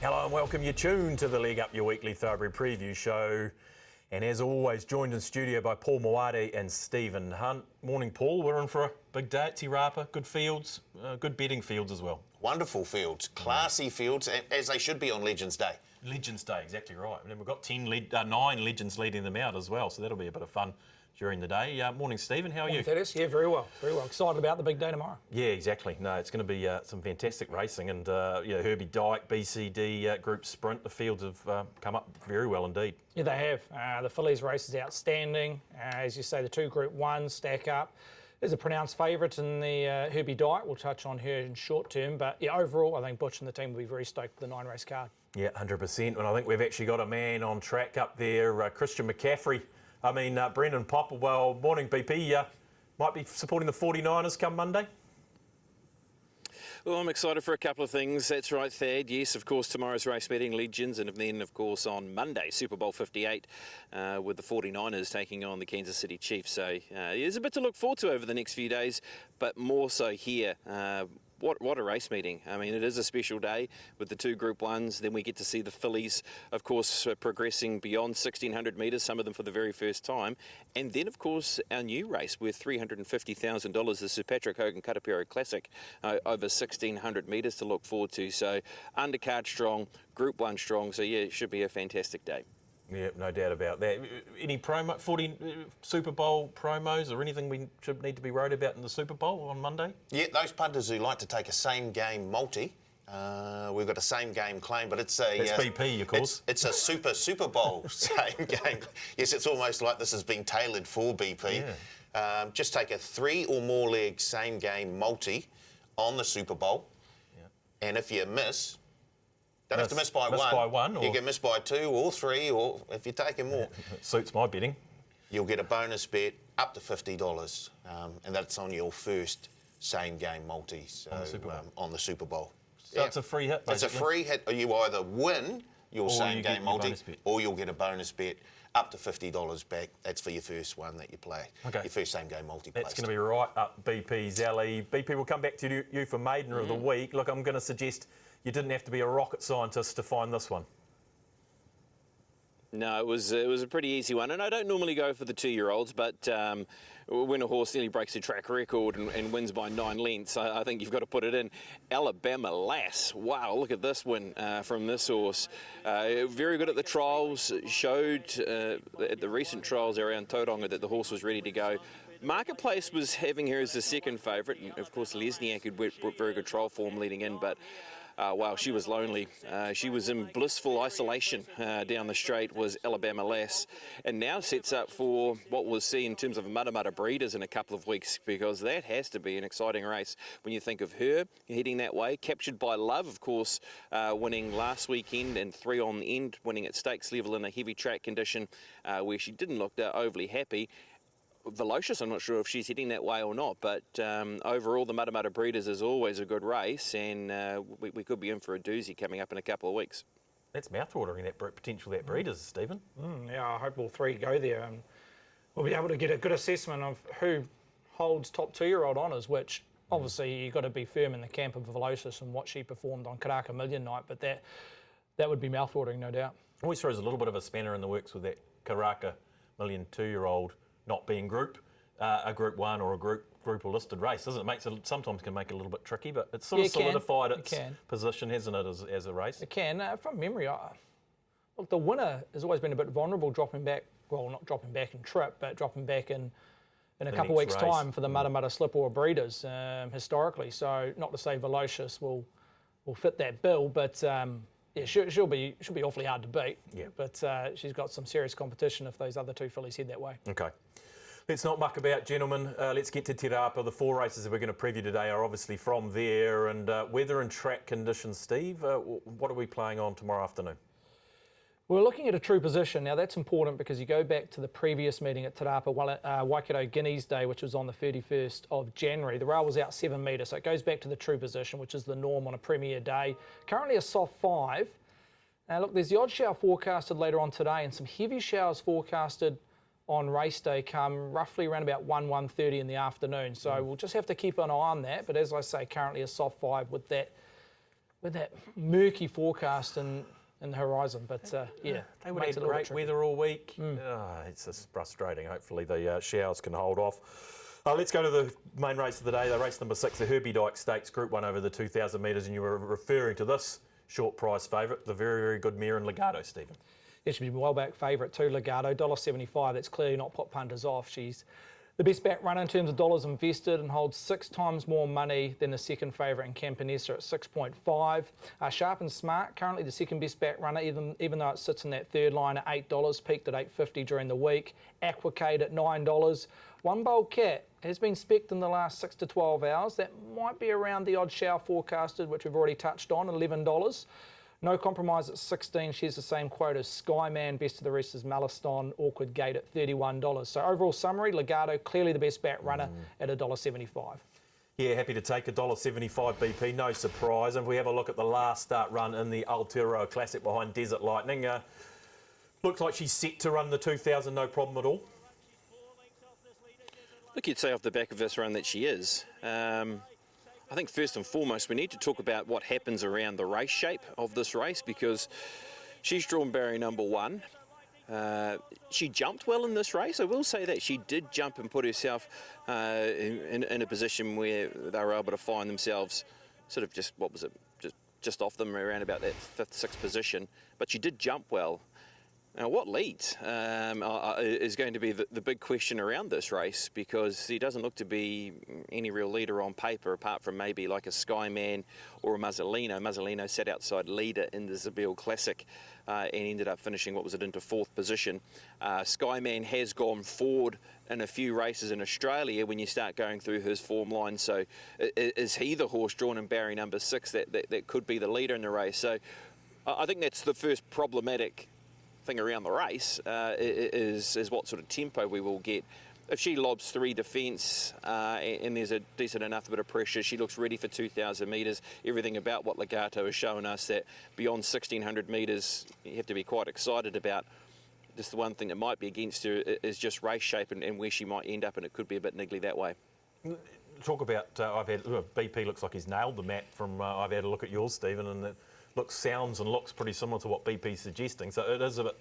Hello and welcome. You're tuned to the Leg Up, your weekly thoroughbred preview show. And as always, joined in studio by Paul Maoate and Stephen Hunt. Morning, Paul. We're in for a big day at Te Rapa. Good fields, good betting fields as well. Wonderful fields, classy fields, as they should be on Legends Day. Legends Day, exactly right. And then we've got 9 legends leading them out as well, so that'll be a bit of fun during the day. Morning, Stephen. How are you? That is, yeah, very well, very well. Excited about the big day tomorrow. Yeah, exactly. No, it's going to be some fantastic racing, and Herby Dyke, BCD Group Sprint. The fields have come up very well indeed. Yeah, they have. The Phillies race is outstanding. As you say, the two Group 1s stack up. There's a pronounced favourite in the Herby Dyke. We'll touch on her in short term, but yeah, overall, I think Butch and the team will be very stoked with the 9-race card. Yeah, 100%. And I think we've actually got a man on track up there, Christian McCaffrey. Brendan Popplewell. Morning, BP. Might be supporting the 49ers come Monday. Well, I'm excited for a couple of things. That's right, Thad. Yes, of course, tomorrow's race betting Legends, and then, of course, on Monday, Super Bowl 58, with the 49ers taking on the Kansas City Chiefs. So there's a bit to look forward to over the next few days, but more so here. What a race meeting. I mean, it is a special day with the two Group 1s. Then we get to see the Phillies, of course, progressing beyond 1,600 metres, some of them for the very first time. And then, of course, our new race worth $350,000, the Sir Patrick Hogan Phillies Classic, over 1,600 metres to look forward to. So undercard strong, Group 1 strong. So, yeah, it should be a fantastic day. Yeah, no doubt about that. Any Super Bowl promos or anything we should need to be worried about in the Super Bowl on Monday? Yeah, those punters who like to take a same-game multi, we've got a same-game claim, but it's a... It's BP, of course. It's a Super Bowl same game. Yes, it's almost like this has been tailored for BP. Yeah. Just take a 3 or more leg same-game multi on the Super Bowl, and if you miss... Don't have to miss by one. You can miss by 2 or 3, or if you're taking more. It suits my betting. You'll get a bonus bet up to $50, and that's on your first same-game multi on the Super Bowl. So it's a free hit, basically? It's a free hit. You either win your same-game multi, or you'll get a bonus bet up to $50 back. That's for your first one that you play. Okay. Your first same-game multi. That's going to be right up BP's alley. BP, will come back to you for Maiden of the week. Look, I'm going to suggest you didn't have to be a rocket scientist to find this one. No, it was a pretty easy one, and I don't normally go for the 2-year-olds, but when a horse nearly breaks a track record and wins by 9 lengths, I think you've got to put it in. Alabama Lass, wow, look at this win from this horse. Very good at the trials, showed at the recent trials around Tauranga that the horse was ready to go. Marketplace was having her as the second favourite, and of course Lesniak had very good trial form leading in, but wow, she was lonely. She was in blissful isolation down the straight, was Alabama Lass, and now sets up for what we'll see in terms of Matamata Breeders in a couple of weeks, because that has to be an exciting race when you think of her heading that way. Captured by Love, of course, winning last weekend and 3 on the end, winning at stakes level in a heavy track condition where she didn't look overly happy. Velocious, I'm not sure if she's heading that way or not, but overall the Matamata Breeders is always a good race, and we could be in for a doozy coming up in a couple of weeks. That's mouth-watering, that potential, that Breeders, Stephen. Yeah, I hope all 3 go there, and we'll be able to get a good assessment of who holds top 2-year-old honours, which obviously you've got to be firm in the camp of Velocious and what she performed on Karaka Million Night, but that would be mouth-watering, no doubt. Always throws a little bit of a spanner in the works with that Karaka Million 2-year-old not being a Group 1 or a group or listed race, doesn't it? Sometimes can make it a little bit tricky, but it's sort of solidified its position, hasn't it, as a race? It can. From memory, look, the winner has always been a bit vulnerable, dropping back, well, not dropping back in trip, but dropping back in a couple of weeks' time for the Matamata Slip or Breeders, historically. So not to say Velocious will fit that bill, but yeah, she'll be awfully hard to beat. Yeah. But she's got some serious competition if those other 2 fillies head that way. Okay. Let's not muck about, gentlemen. Let's get to Te Rapa. The 4 races that we're going to preview today are obviously from there. And weather and track conditions, Steve, what are we playing on tomorrow afternoon? We're looking at a true position. Now, that's important because you go back to the previous meeting at Te Rapa, Waikato Guineas Day, which was on the 31st of January. The rail was out 7 metres, so it goes back to the true position, which is the norm on a premier day. Currently a soft 5. Now, look, there's the odd shower forecasted later on today and some heavy showers forecasted on race day come roughly around about 1:30 in the afternoon. So we'll just have to keep an eye on that. But as I say, currently a soft 5 with that with that murky forecast in the horizon. But yeah, they would have great weather all week. It's just frustrating. Hopefully the showers can hold off. Let's go to the main race of the day. The race number 6, the Herby Dyke Stakes, Group 1 over the 2,000 metres, and you were referring to this short price favourite, the very, very good mare in Legato, Stephen. Yeah, she's been well back favourite too, Legato, $1.75. That's clearly not put punters off. She's the best back runner in terms of dollars invested and holds 6 times more money than the second favourite in Campanessa at 6.5. Sharp and Smart, currently the second best back runner, even though it sits in that third line at $8, peaked at $8.50 during the week. Aquacade at $9. One Bold Cat has been specced in the last 6 to 12 hours. That might be around the odd shower forecasted, which we've already touched on, $11. No Compromise at 16, shares the same quote as Skyman. Best of the rest is Maliston, Awkward Gate at $31. So overall summary, Legato clearly the best back runner at $1.75. Yeah, happy to take $1.75 BP, no surprise. And if we have a look at the last start run in the Aotearoa Classic behind Desert Lightning, looks like she's set to run the 2,000, no problem at all. Look, you'd say off the back of this run that she is. I think first and foremost we need to talk about what happens around the race shape of this race, because she's drawn barrier number 1. She jumped well in this race. I will say that she did jump and put herself in a position where they were able to find themselves sort of just, what was it, just off them around about that 5th, 6th position. But she did jump well. Now, what leads is going to be the big question around this race, because he doesn't look to be any real leader on paper, apart from maybe like a Skyman or a Mazzolino. Mazzolino sat outside leader in the Zabeel Classic and ended up finishing, what was it, into 4th position. Skyman has gone forward in a few races in Australia when you start going through his form line. So is he the horse drawn in barrier number 6 that could be the leader in the race? So I think that's the first problematic thing around the race, is what sort of tempo we will get. If she lobs 3 defence and there's a decent enough bit of pressure, she looks ready for 2,000 metres. Everything about what Legato has shown us, that beyond 1,600 metres you have to be quite excited about. Just the one thing that might be against her is just race shape and where she might end up, and it could be a bit niggly that way. Talk about, BP looks like he's nailed the map from, I've had a look at yours, Stephen, and it sounds and looks pretty similar to what BP's suggesting. So it is a bit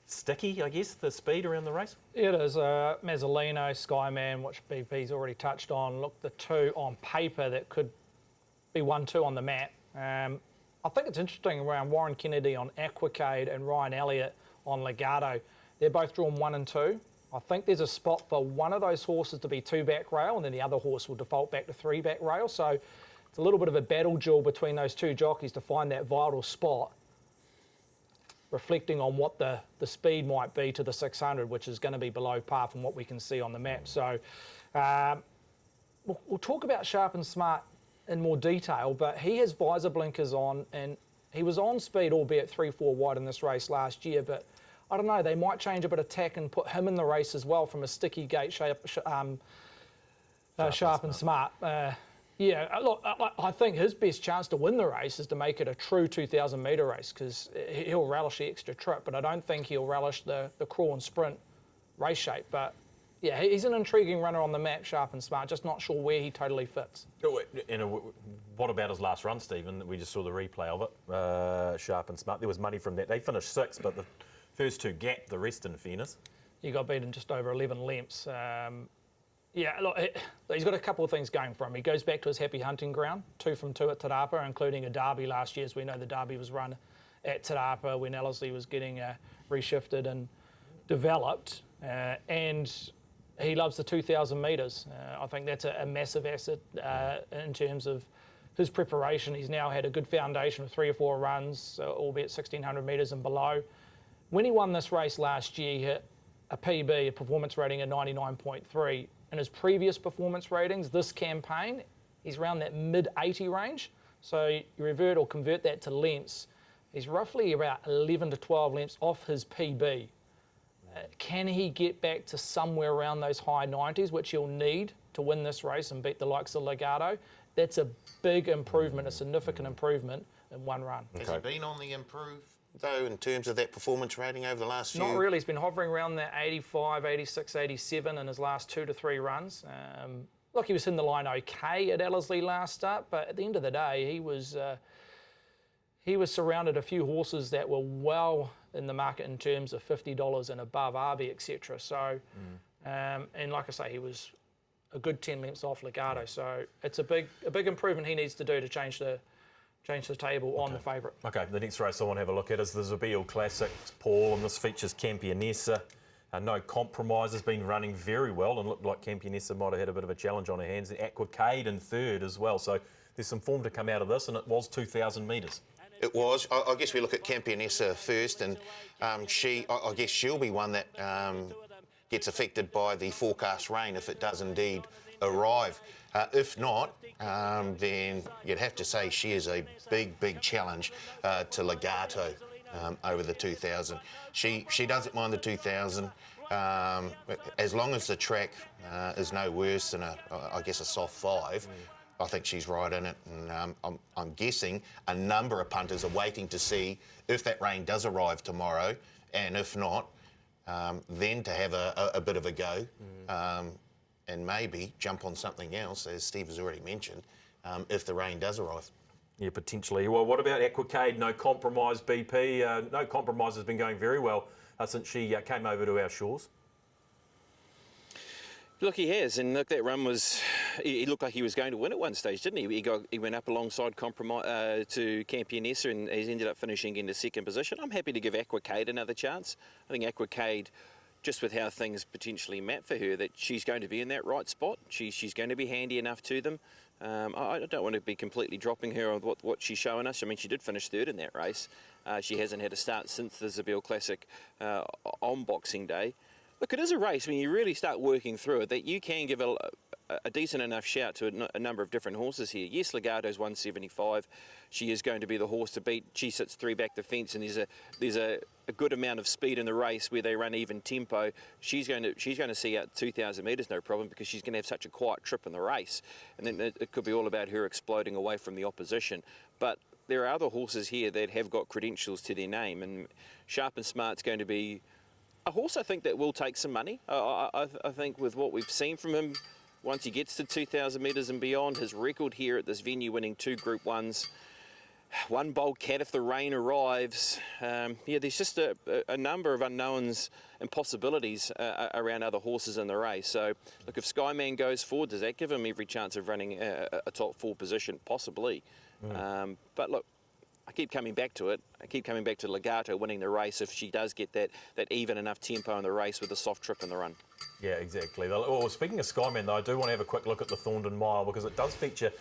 sticky, I guess, the speed around the race? It is. Mazzolino, Skyman, which BP's already touched on. Look, the two on paper that could be 1-2 on the map. I think it's interesting around Warren Kennedy on Aquacade and Ryan Elliott on Legato. They're both drawn 1 and 2. I think there's a spot for one of those horses to be 2-back rail, and then the other horse will default back to 3-back rail. So it's a little bit of a battle duel between those two jockeys to find that vital spot, reflecting on what the speed might be to the 600, which is going to be below par from what we can see on the map. So we'll talk about Sharp and Smart in more detail, but he has visor blinkers on, and he was on speed, albeit 3-4 wide in this race last year, but I don't know, they might change a bit of tack and put him in the race as well from a sticky gate shape, Sharp and Smart. Yeah, look, I think his best chance to win the race is to make it a true 2,000 metre race, because he'll relish the extra trip, but I don't think he'll relish the crawl and sprint race shape. But yeah, he's an intriguing runner on the map, Sharp and Smart, just not sure where he totally fits. What about his last run, Stephen? We just saw the replay of it, Sharp and Smart. There was money from that. They finished 6th, but the first 2 gapped the rest, in fairness. He got beaten just over 11 lengths. Yeah, look, he's got a couple of things going for him. He goes back to his happy hunting ground, 2 from 2 at Te Rapa, including a derby last year. As we know, the derby was run at Te Rapa when Ellerslie was getting reshifted and developed. And he loves the 2,000 metres. I think that's a massive asset in terms of his preparation. He's now had a good foundation of 3 or 4 runs, albeit 1,600 metres and below. When he won this race last year, he hit a PB, a performance rating of 99.3. In his previous performance ratings, this campaign, he's around that mid-80 range. So you revert or convert that to lengths. He's roughly about 11 to 12 lengths off his PB. Can he get back to somewhere around those high 90s, which he'll need to win this race and beat the likes of Legato? That's a big improvement, a significant improvement in one run. Has he been on the improve, though, in terms of that performance rating over the last few? Not really. He's been hovering around that 85, 86, 87 in his last 2 to 3 runs. Look, he was in the line okay at Ellerslie last start, but at the end of the day, he was he was surrounded a few horses that were well in the market in terms of $50 and above, Arby, etc. So, and like I say, he was a good 10 lengths off Legato. So it's a big improvement he needs to do to change the table on the favourite. Okay, the next race I want to have a look at is the Zabeel Classic, Paul, and this features Campionessa. No Compromise has been running very well and looked like Campionessa might have had a bit of a challenge on her hands. Aquacade in third as well. So there's some form to come out of this, and it was 2,000 metres. It was. I guess we look at Campionessa first, and I guess she'll be one that gets affected by the forecast rain if it does indeed arrive. If not, then you'd have to say she is a big challenge to Legato over the 2,000. She doesn't mind the 2,000 as long as the track is no worse than I guess a soft 5. I think she's right in it, and I'm guessing a number of punters are waiting to see if that rain does arrive tomorrow, and if not, then to have a bit of a go, and maybe jump on something else, as Steve has already mentioned, if the rain does arrive. Yeah, potentially. Well, what about Aquacade? No Compromise, BP. No Compromise has been going very well since she came over to our shores. Look, he has, and look, that run was. He looked like he was going to win at one stage, didn't he? He went up alongside Compromise to Campionessa, and he's ended up finishing into second position. I'm happy to give Aquacade another chance. I think Aquacade, just with how things potentially map for her, that she's going to be in that right spot. She's going to be handy enough to them. I don't want to be completely dropping her on what she's showing us. I mean, she did finish third in that race. She hasn't had a start since the Zabeel Classic on Boxing Day. Look, it is a race when you really start working through it that you can give a decent enough shout to a number of different horses here. Yes, Legato's 175. She is going to be the horse to beat. She sits 3 back the fence, and there's a good amount of speed in the race where they run even tempo. She's going to see out 2,000 metres, no problem, because she's going to have such a quiet trip in the race, and then it could be all about her exploding away from the opposition. But there are other horses here that have got credentials to their name, and Sharp and Smart's going to be a horse I think that will take some money. I think with what we've seen from him, once he gets to 2,000 metres and beyond, his record here at this venue, winning 2 Group 1s, 1 Bold Cat if the rain arrives. Yeah, there's just a number of unknowns and possibilities around other horses in the race. So, look, if Skyman goes forward, does that give him every chance of running a top 4 position? Possibly. But look, I keep coming back to it. I keep coming back to Legato winning the race if she does get that even enough tempo in the race with a soft trip in the run. Yeah, exactly. Well, speaking of Skyman, though, I do want to have a quick look at the Thorndon Mile because it does feature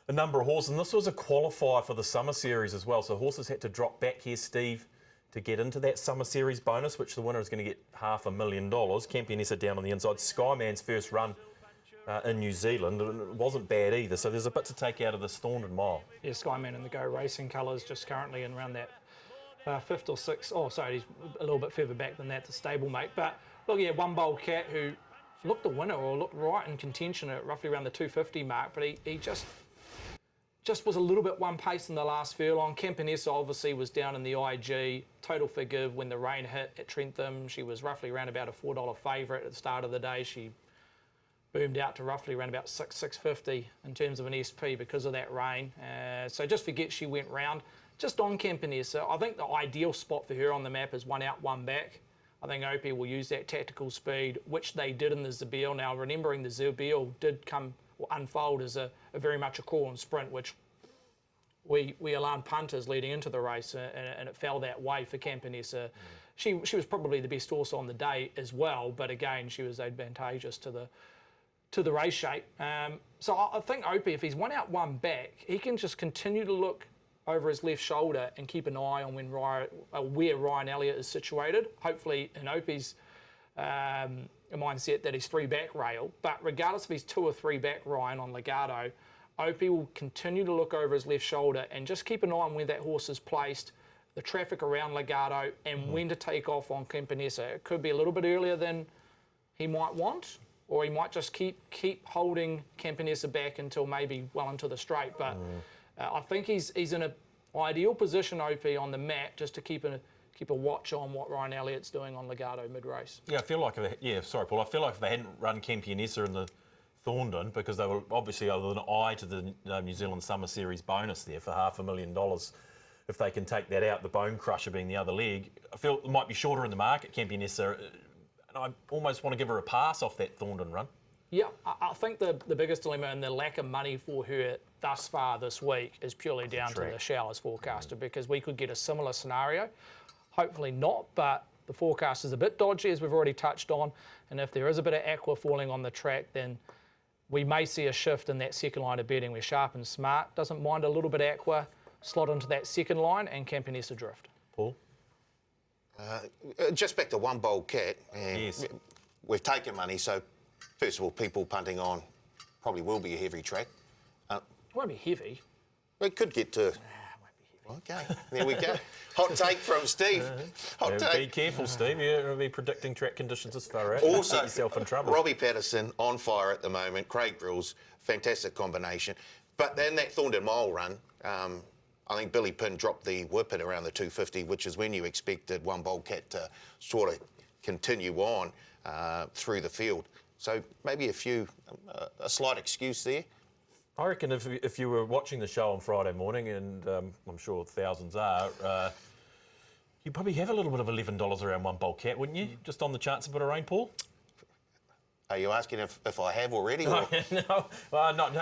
a number of horses, and this was a qualifier for the Summer Series as well. So horses had to drop back here, Steve, to get into that Summer Series bonus, which the winner is going to get $500,000. Campionessa down on the inside. Skyman's first run in New Zealand. It wasn't bad either, so there's a bit to take out of this Thorndon Mile. Yeah, Skyman in the Go Racing colours, just currently in around that 5th or 6th. Oh, sorry, he's a little bit further back than that, the stablemate. But look, yeah, 1 Bold Cat who looked the winner or looked right in contention at roughly around the 250 mark, but he just was a little bit one pace in the last furlong. Campionessa obviously was down in the IG. Total forgive when the rain hit at Trentham. She was roughly around about a $4 favourite at the start of the day. She boomed out to roughly around about $6.50 in terms of an SP because of that rain. So just forget she went round. Just on Campionessa, I think the ideal spot for her on the map is 1 out, 1 back. I think Opie will use that tactical speed, which they did in the Zabeel. Now, remembering the Zabeel did come or unfold as a very much a call and sprint, which we alarmed punters leading into the race, and it fell that way for Campionessa. She was probably the best horse on the day as well, but again, she was advantageous to the race shape. So I think Opie, if he's 1 out, 1 back, he can just continue to look over his left shoulder and keep an eye on where Ryan Elliott is situated. Hopefully in Opie's mindset that he's 3 back rail, but regardless if he's 2 or 3 back Ryan on Legato, Opie will continue to look over his left shoulder and just keep an eye on where that horse is placed, the traffic around Legato, and when to take off on Campionessa. It could be a little bit earlier than he might want, or he might just keep holding Campionessa back until maybe well into the straight. But I think he's in an ideal position, OP, on the map, just to keep a watch on what Ryan Elliott's doing on Legato mid-race. Yeah, I feel like, sorry, Paul, I feel like if they hadn't run Campionessa in the Thorndon, because they were obviously over an eye to the New Zealand Summer Series bonus there for $500,000, if they can take that out, the Bone Crusher being the other leg. I feel it might be shorter in the market, Campionessa, and I almost want to give her a pass off that Thorndon run. Yeah, I think the biggest dilemma and the lack of money for her thus far this week is purely down to the showers forecaster, because we could get a similar scenario. Hopefully not, but the forecast is a bit dodgy, as we've already touched on, and if there is a bit of aqua falling on the track, then we may see a shift in that second line of betting where Sharp and Smart doesn't mind a little bit of aqua, slot into that second line, and Campionessa drift. Paul? Just back to One Bowl Cat. And yes. We've taken money, so first of all, people punting on probably will be a heavy track. It won't be heavy. We could get to... Okay, there we go. Hot take from Steve. Hot take. Be careful, Steve. You'll be predicting track conditions as far out. Also, get yourself in trouble. Robbie Patterson on fire at the moment. Craig Grills, fantastic combination. But then that Thorndon Mile run, I think Billy Pinn dropped the whip at around the 250, which is when you expected One Bowl Cat to sort of continue on through the field. So maybe a slight excuse there. I reckon if you were watching the show on Friday morning, and I'm sure thousands are, you'd probably have a little bit of $11 around One Bowl Cat, wouldn't you? Just on the chance of a bit of rain, Paul? Are you asking if I have already? Or? No, I'm not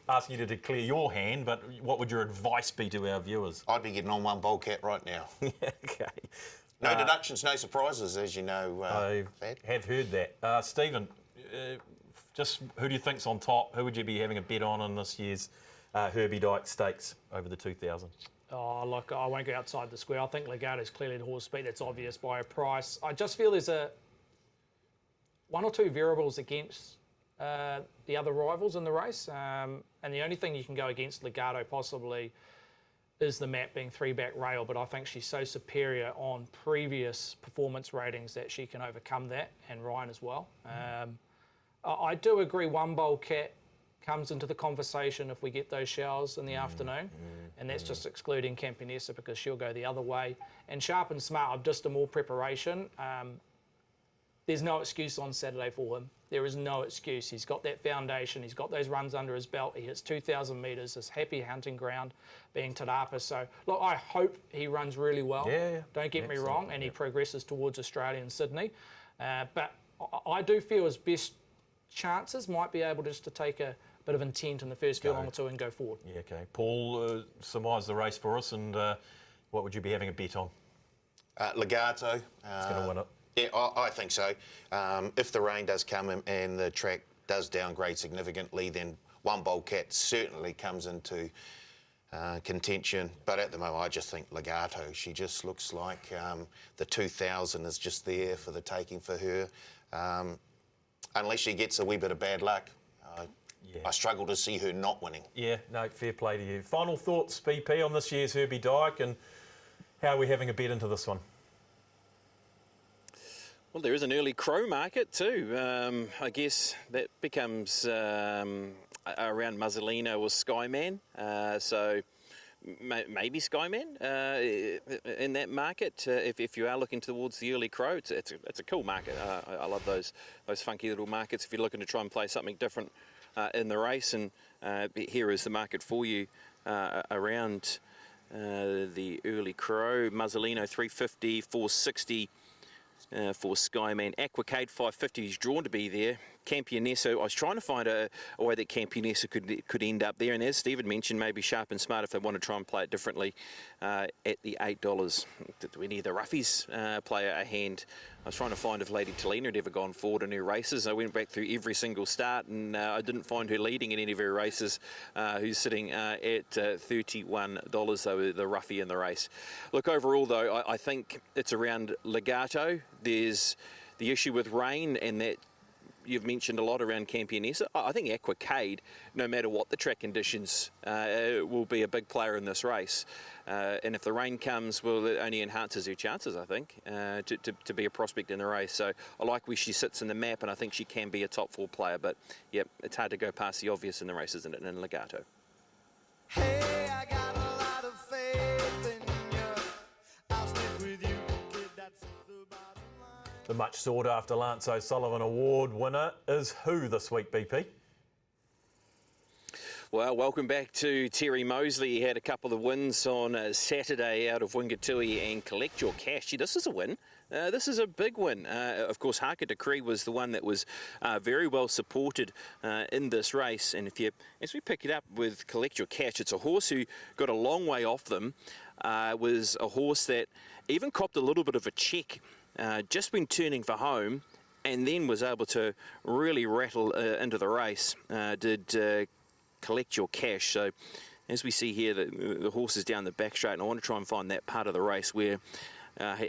asking you to declare your hand, but what would your advice be to our viewers? I'd be getting on One Bowl Cat right now. Okay. No deductions, no surprises, as you know. I have heard that. Stephen, just who do you think's on top? Who would you be having a bet on in this year's Herby Dyke Stakes over the 2000? Oh, look, I won't go outside the square. I think Legato's clearly the horse speed. That's obvious by a price. I just feel there's one or two variables against the other rivals in the race. And the only thing you can go against Legato possibly is the map being 3-back rail, but I think she's so superior on previous performance ratings that she can overcome that, and Ryan as well. I do agree One Bowl Cat comes into the conversation if we get those showers in the afternoon, and that's just excluding Campionessa because she'll go the other way. And Sharp and Smart, I've just done more preparation. There's no excuse on Saturday for him. There is no excuse. He's got that foundation. He's got those runs under his belt. He hits 2,000 metres. His happy hunting ground being Te Rapa. So, look, I hope he runs really well. Yeah. Don't get me wrong. And he progresses towards Australia and Sydney. But I do feel his best chances might be able just to take a bit of intent in the first furlong or two and go forward. Yeah, okay. Paul, surmise the race for us, and what would you be having a bet on? Legato. It's going to win it. Yeah, I think so. If the rain does come and the track does downgrade significantly, then One Bowl Cat certainly comes into contention. But at the moment, I just think Legato. She just looks like the 2000 is just there for the taking for her. Unless she gets a wee bit of bad luck, I struggle to see her not winning. Yeah, no, fair play to you. Final thoughts, BP, on this year's Herby Dyke, and how are we having a bet into this one? Well, there is an early crow market too. I guess that becomes around Muzzolino or Skyman. So maybe Skyman in that market. If you are looking towards the early crow, it's a cool market. I love those funky little markets. If you're looking to try and play something different in the race, and here is the market for you around the early crow. Muzzolino 350, 460. For Skyman. Aquacade 550 is drawn to be there. Campionessa, I was trying to find a way that Campionessa could end up there, and as Stephen mentioned, maybe Sharp and Smart if they want to try and play it differently at the $8. Did any of the roughies play a hand? I was trying to find if Lady Talina had ever gone forward in her races. I went back through every single start, and I didn't find her leading in any of her races, who's sitting at $31, though, the roughie in the race. Look, overall, though, I think it's around Legato. There's the issue with rain, and that you've mentioned a lot around Campionessa. I think Aquacade, no matter what the track conditions, will be a big player in this race. And if the rain comes, well, it only enhances her chances, I think, to be a prospect in the race. So I like where she sits in the map, and I think she can be a top 4 player. But, yeah, it's hard to go past the obvious in the race, isn't it, in Legato. Hey, I got a lot of faith in you. I'll stick with you, kid, that's the bottom line. The much sought after Lano Sullivan Award winner is who this week, BP? Well, welcome back to Terry Moseley. He had a couple of wins on Saturday out of Wingatui and Collect Your Cash. This is a win. This is a big win. Of course, Haka Decree was the one that was very well supported in this race. And as we pick it up with Collect Your Cash, it's a horse who got a long way off them. Was a horse that even copped a little bit of a check just when turning for home, and then was able to really rattle into the race. Did Collect Your Cash. So as we see here, the horse is down the back straight, and I want to try and find that part of the race where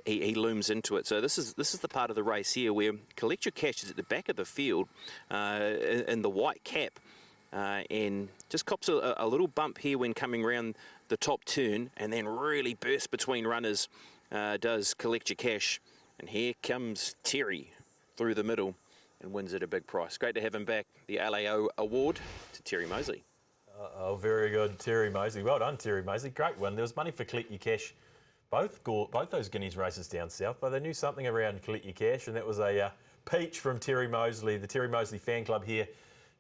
he looms into it. So this is the part of the race here where Collect Your Cash is at the back of the field in the white cap, and just cops a little bump here when coming around the top turn, and then really bursts between runners, does Collect Your Cash. And here comes Terry through the middle and wins at a big price. Great to have him back. The LAO award to Terry Moseley. Oh, very good, Terry Moseley. Well done, Terry Moseley. Great win. There was money for Collect Your Cash. Both those Guineas races down south, but they knew something around Collect Your Cash, and that was a peach from Terry Moseley. The Terry Moseley fan club here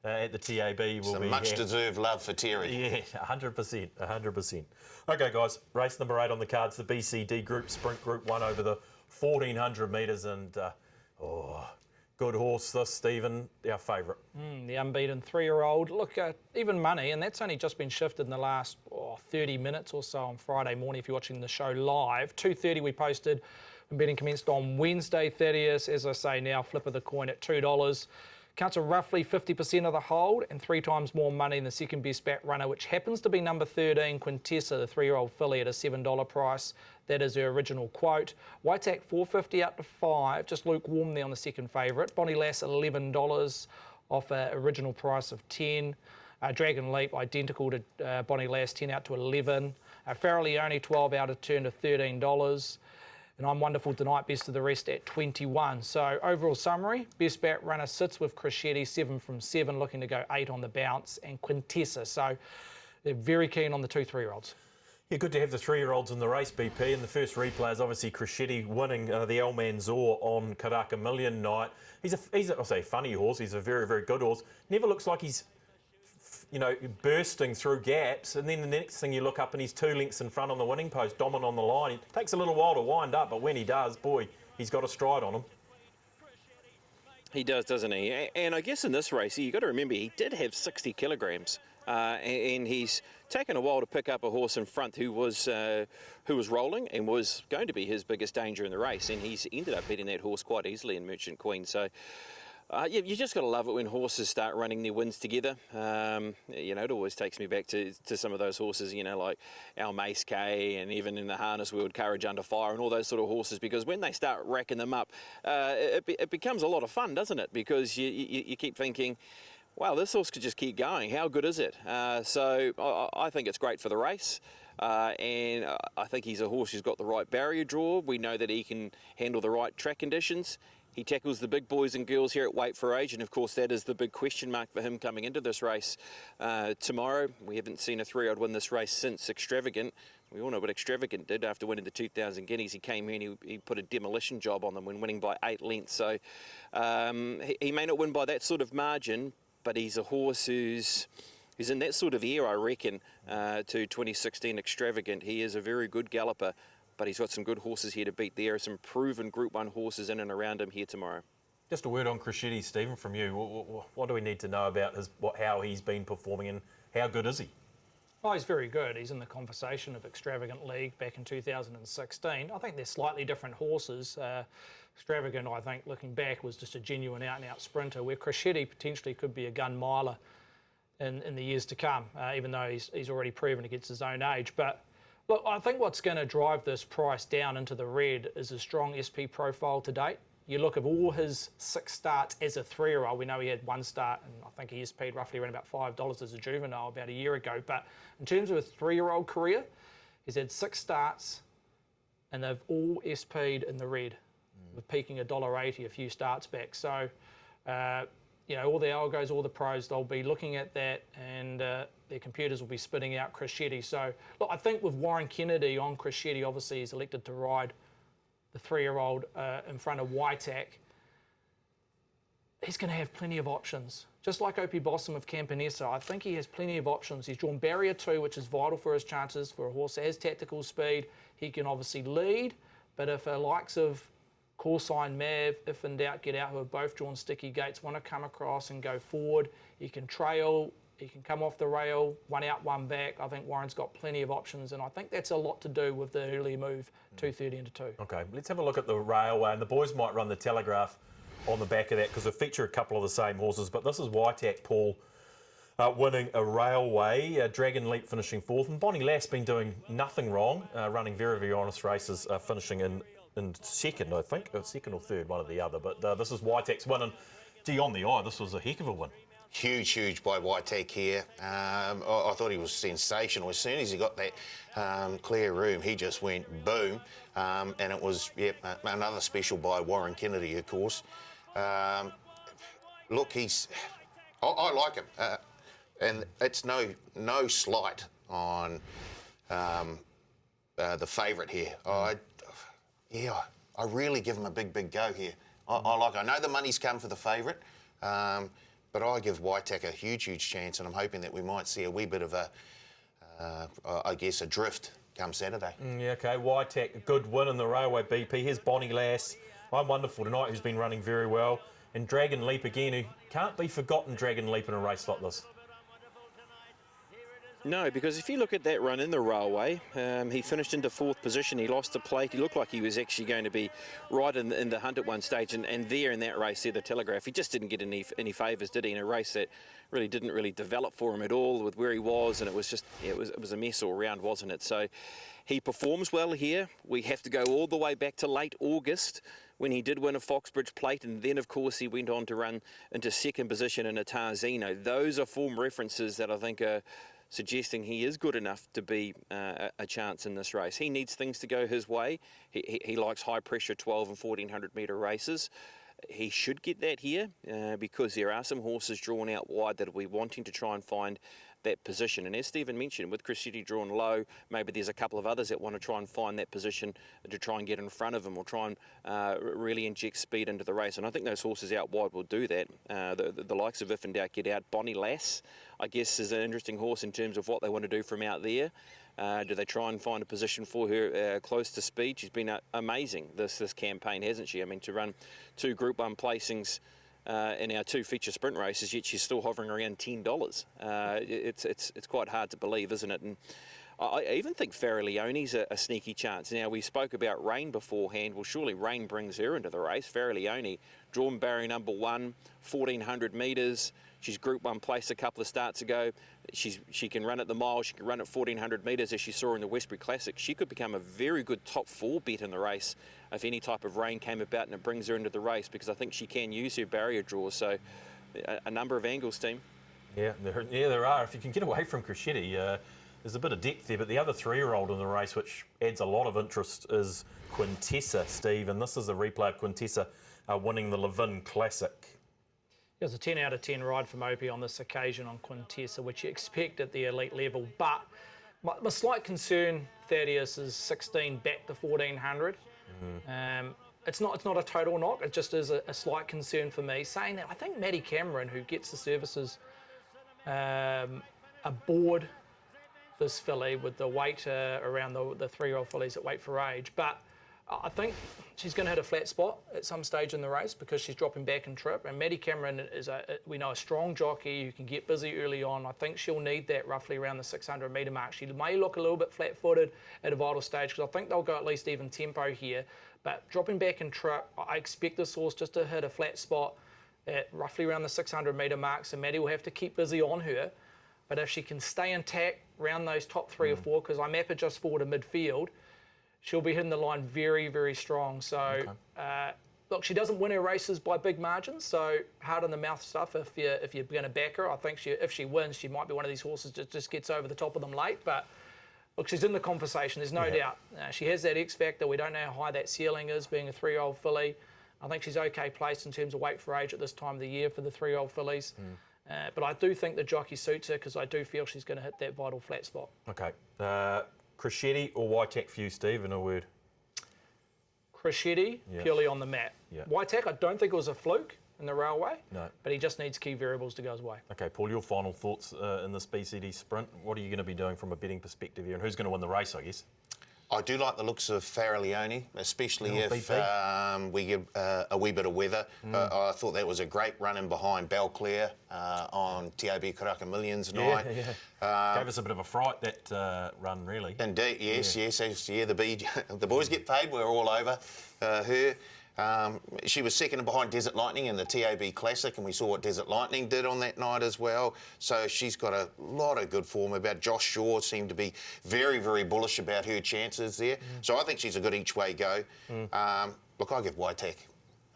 at the TAB will Some be much-deserved love for Terry. Yeah, 100%, 100%. Okay, guys, race number 8 on the cards, the BCD Group Sprint Group 1 over the 1,400 metres, and good horse this, Stephen, our favourite. The unbeaten 3-year-old. Look, even money, and that's only just been shifted in the last 30 minutes or so on Friday morning if you're watching the show live. 2:30 we posted when betting commenced on Wednesday, Thaddeus. As I say now, flip of the coin at $2. Counts are roughly 50% of the hold and 3 times more money than the second best back runner, which happens to be number 13, Quintessa, the 3-year-old filly at a $7 price. That is her original quote. Whiteack $4.50 up to $5, just lukewarm there on the second favourite. Bonnie Lass $11 off an original price of $10. Dragon Leap identical to Bonnie Lass, 10 out to 11. Farrelly only 12 out of turn to $13. And I'm Wonderful Tonight, best of the rest at 21. So overall summary, best back runner sits with Crescetti, 7 from 7, looking to go 8 on the bounce, and Quintessa. So they're very keen on the 2 3-year-olds. Yeah, good to have the 3-year-olds in the race, BP. And the first replay is obviously Crescetti winning the El Manzor on Karaka Million night. He's I'll say funny horse. He's a very, very good horse. Never looks like he's bursting through gaps, and then the next thing you look up and he's 2 lengths in front on the winning post, dominant on the line. It takes a little while to wind up, but when he does, boy, he's got a stride on him. He does, doesn't he? And I guess in this race, you've got to remember he did have 60 kilograms, and he's taken a while to pick up a horse in front who was rolling and was going to be his biggest danger in the race, and he's ended up beating that horse quite easily in Merchant Queen. So you just got to love it when horses start running their wins together. It always takes me back to some of those horses, like Al Mace K, and even in the harness world, Courage Under Fire, and all those sort of horses, because when they start racking them up, it becomes a lot of fun, doesn't it? Because you keep thinking, wow, this horse could just keep going. How good is it? So I think it's great for the race. And I think he's a horse who's got the right barrier draw. We know that he can handle the right track conditions. He tackles the big boys and girls here at Weight for Age, and of course that is the big question mark for him coming into this race tomorrow. We haven't seen a 3-year-old win this race since Extravagant. We all know what Extravagant did after winning the 2,000 Guineas. He came here and he put a demolition job on them when winning by 8 lengths. So he may not win by that sort of margin, but he's a horse who's in that sort of era, I reckon, to 2016 Extravagant. He is a very good galloper, but he's got some good horses here to beat. There are some proven Group 1 horses in and around him here tomorrow. Just a word on Crescetti, Stephen, from you. What do we need to know about how he's been performing, and how good is he? Oh, he's very good. He's in the conversation of Extravagant League back in 2016. I think they're slightly different horses. Extravagant, I think, looking back, was just a genuine out-and-out sprinter, where Crescetti potentially could be a gun miler in the years to come, even though he's already proven against his own age. But look, I think what's going to drive this price down into the red is a strong SP profile to date. You look at all his 6 starts as a 3-year-old. We know he had 1 start, and I think he SP'd roughly around about $5 as a juvenile about a year ago. But in terms of his 3-year-old career, he's had 6 starts, and they've all SP'd in the red, with peaking $1.80 a few starts back. So, all the algos, all the pros, they'll be looking at that, and their computers will be spitting out Crescetti. So, look, I think with Warren Kennedy on Crescetti, obviously he's elected to ride the 3-year-old in front of Whiteack. he's going to have plenty of options. Just like Opie Bossum with Campanessa, I think he has plenty of options. He's drawn barrier 2, which is vital for his chances for a horse that has tactical speed. He can obviously lead, but if the likes of Corsign, Mav, if in doubt, Get Out, who have both drawn sticky gates, want to come across and go forward, he can trail, he can come off the rail, one out, one back. I think Warren's got plenty of options, and I think that's a lot to do with the early move, 230 into 2. Okay, let's have a look at the railway, and the boys might run the Telegraph on the back of that because they feature a couple of the same horses, but this is Waitak Paul winning a railway, Dragon Leap finishing 4th, and Bonnie Lass been doing nothing wrong, running very, very honest races, finishing in 2nd, I think, or 2nd or 3rd, one or the other, but this is Waitak's win, and gee, on the eye, this was a heck of a win. Huge by Waitak here. I thought he was sensational. As soon as he got that clear room, he just went boom. And it was another special by Warren Kennedy, of course. Look, I like him. And it's no slight on the favourite here. I really give him a big go here. I know the money's come for the favourite. But I give Waitak a huge chance, and I'm hoping that we might see a wee bit of a drift come Saturday. Yeah, okay. Waitak, a good win in the Railway BP. Here's Bonnie Lass. I'm Wonderful Tonight, who's been running very well. And Dragon Leap again, who can't be forgotten, Dragon Leap in a race like this. No, because if you look at that run in the Railway, he finished into 4th position. He lost the plate. He looked like he was actually going to be right in the hunt at one stage. And there in that race, there, the Telegraph, he just didn't get any favours, did he? In a race that really didn't develop for him at all with where he was. And it was just, it was a mess all round, wasn't it? So he performs well here. We have to go all the way back to late August when he did win a Foxbridge plate. And then, of course, he went on to run into 2nd position in a Tarzino. Those are form references that I think are suggesting he is good enough to be a chance in this race. He needs things to go his way. He likes high pressure 12 and 1400 metre races. He should get that here because there are some horses drawn out wide that will be wanting to try and find that position. And as Stephen mentioned, with Crescetti drawn low, maybe there's a couple of others that want to try and find that position to try and get in front of him or try and really inject speed into the race. And I think those horses out wide will do that. The likes of If in Doubt, Get Out. Bonnie Lass, I guess, is an interesting horse in terms of what they want to do from out there. Do they try and find a position for her close to speed? She's been amazing this campaign, hasn't she? I mean, to run 2 Group 1 placings in our 2 feature sprint races, yet she's still hovering around $10. It's quite hard to believe, isn't it? And I even think Farrah Leone's a sneaky chance. Now, we spoke about Rain beforehand. Well, surely Rain brings her into the race. Farrah Leone, drawn barrier number 1, 1400 metres. She's Group 1 placed a couple of starts ago. She can run at the mile. She can run at 1400 metres, as she saw in the Westbury Classic. She could become a very good top 4 bet in the race if any type of rain came about and it brings her into the race, because I think she can use her barrier draw. So a number of angles, team. Yeah, there are. If you can get away from Crescetti, there's a bit of depth there. But the other 3-year-old in the race, which adds a lot of interest, is Quintessa, Steve. And this is the replay of Quintessa winning the Levin Classic. It was a 10 out of 10 ride from Opie on this occasion on Quintessa, which you expect at the elite level. But my slight concern, Thaddeus, is 16 back to 1400. It's not a total knock. It just is a slight concern for me. Saying that, I think Maddie Cameron, who gets the services aboard this filly with the weight around the 3-year-old fillies that wait for age, but I think she's going to hit a flat spot at some stage in the race because she's dropping back in trip. And Maddie Cameron is, we know, a strong jockey who can get busy early on. I think she'll need that roughly around the 600 metre mark. She may look a little bit flat-footed at a vital stage because I think they'll go at least even tempo here. But dropping back in trip, I expect this horse just to hit a flat spot at roughly around the 600 metre mark. So Maddie will have to keep busy on her. But if she can stay intact around those top 3 or 4, because I map it just forward to midfield, she'll be hitting the line very, very strong. So, look, she doesn't win her races by big margins, so hard on the mouth stuff if you're going to back her. I think if she wins, she might be one of these horses that just gets over the top of them late. But, look, she's in the conversation, there's no doubt. She has that X factor. We don't know how high that ceiling is, being a 3-year-old filly. I think she's okay placed in terms of weight for age at this time of the year for the 3-year-old fillies. But I do think the jockey suits her because I do feel she's going to hit that vital flat spot. Okay. Crescetti or Waitak for you, Steve, in a word? Crescetti, purely on the map. Waitak, I don't think it was a fluke. in the railway. No. But he just needs key variables to go his way. Okay, Paul, your final thoughts in this BCD Sprint. What are you going to be doing from a betting perspective here, and who's going to win the race, I guess? I do like the looks of Farrellione, especially if we get a wee bit of weather. I thought that was a great run in behind Belclair on TAB Karaka Millions night. Gave us a bit of a fright, that run, really. Indeed, yes. The boys get paid. We're all over her. She was second behind Desert Lightning in the TAB Classic, and we saw what Desert Lightning did on that night as well. So she's got a lot of good form about. Josh Shaw seemed to be very, very bullish about her chances there. So I think she's a good each-way go. Look, I give Waitek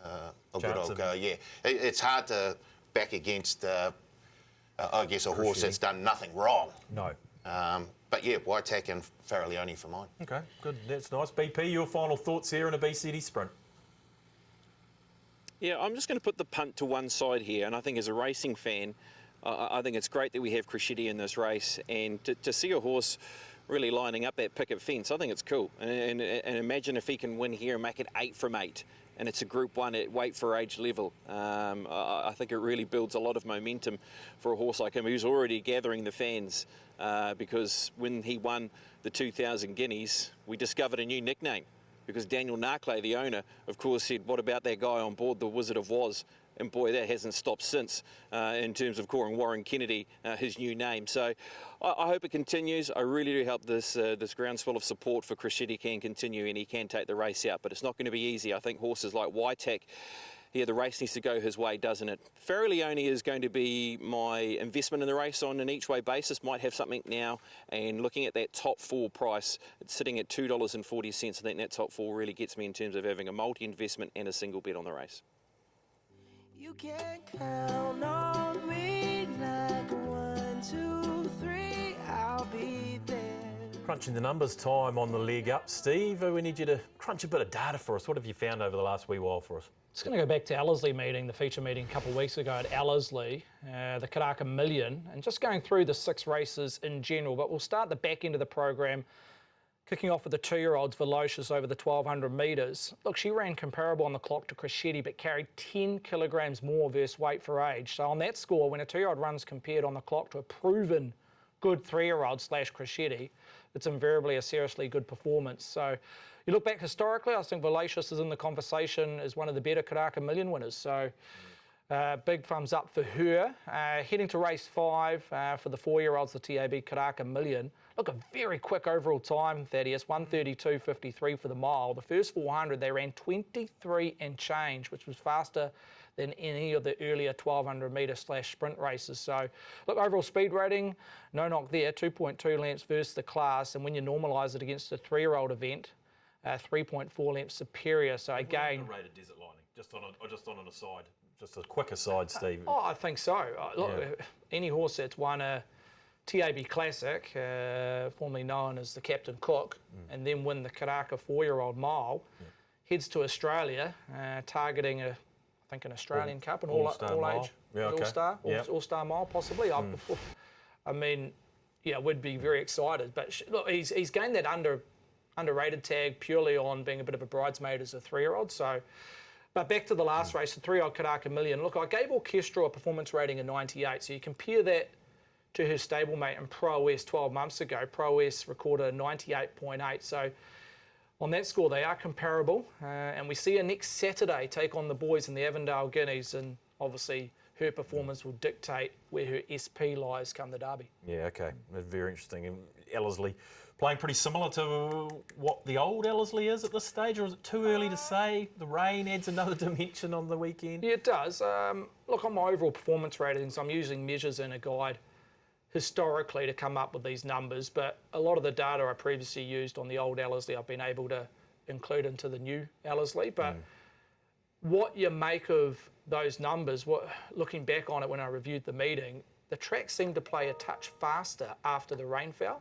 a good old go, yeah. It's hard to back against, I guess, a horse that's done nothing wrong. No. But yeah, Waitek and Farrellione for mine. Okay, good. That's nice. BP, your final thoughts here in a BCD Sprint? Yeah, I'm just going to put the punt to one side here, and I think as a racing fan, I think it's great that we have Crescetti in this race, and to see a horse really lining up that picket fence, I think it's cool. And imagine if he can win here and make it 8 from 8, and it's a Group 1 at weight for age level. I think it really builds a lot of momentum for a horse like him, who's already gathering the fans, because when he won the 2,000 guineas, we discovered a new nickname. Because Daniel Narclay, the owner, of course, said, what about that guy on board, the Wizard of Woz? And boy, that hasn't stopped since in terms of calling Warren Kennedy his new name. So I hope it continues. I really do hope this groundswell of support for Crescetti can continue and he can take the race out. But it's not going to be easy. I think horses like Waitek, yeah, the race needs to go his way, doesn't it? Farrellione is going to be my investment in the race on an each-way basis. Might have something now. And looking at that top 4 price, it's sitting at $2.40. I think that top 4 really gets me in terms of having a multi-investment and a single bet on the race. You can count on me like 1, 2, 3, I'll be there. Crunching the numbers time on the leg up. Steve, we need you to crunch a bit of data for us. What have you found over the last wee while for us? Just going to go back to Ellerslie meeting, the feature meeting a couple of weeks ago at Ellerslie, the Karaka Million, and just going through the 6 races in general. But we'll start the back end of the program, kicking off with the 2-year-olds, Velocious, over the 1,200 metres. Look, she ran comparable on the clock to Crescetti, but carried 10 kilograms more versus weight for age. So on that score, when a 2-year-old runs compared on the clock to a proven good 3-year-old / Crescetti, it's invariably a seriously good performance. So you look back historically, I think Velocious is in the conversation as one of the better Karaka Million winners. So big thumbs up for her. Heading to race 5 for the 4-year-olds, the TAB Karaka Million. Look, a very quick overall time, Thaddeus, 1:32.53 for the mile. The first 400, they ran 23 and change, which was faster than any of the earlier 1,200 metre / sprint races. So, look, overall speed rating, no knock there, 2.2 lengths versus the class. And when you normalise it against a 3-year-old event, 3.4 lengths superior. So again, Rated Desert Lightning, just on an aside, just a quick aside, Steve. Oh, I think so. Look, any horse that's won a TAB Classic, formerly known as the Captain Cook, and then win the Karaka 4-year-old mile, heads to Australia, targeting I think an Australian Cup, an all-age, all-star mile possibly. I mean, yeah, we'd be very excited. But look, he's gained that underrated tag purely on being a bit of a bridesmaid as a 3-year-old. So, but back to the last race, the 3-year-old Karaka Million. Look, I gave Orchestra a performance rating of 98. So you compare that to her stablemate in Pro S 12 months ago. Pro S recorded a 98.8. So on that score, they are comparable. And we see her next Saturday take on the boys in the Avondale Guineas. And obviously, her performance will dictate where her SP lies come the Derby. Yeah, okay. That's very interesting. And Ellerslie playing pretty similar to what the old Ellerslie is at this stage, or is it too early to say? The rain adds another dimension on the weekend. Yeah, it does. Look, on my overall performance ratings, I'm using measures in a guide historically to come up with these numbers, but a lot of the data I previously used on the old Ellerslie I've been able to include into the new Ellerslie. But what you make of those numbers, looking back on it when I reviewed the meeting, the track seemed to play a touch faster after the rain fell.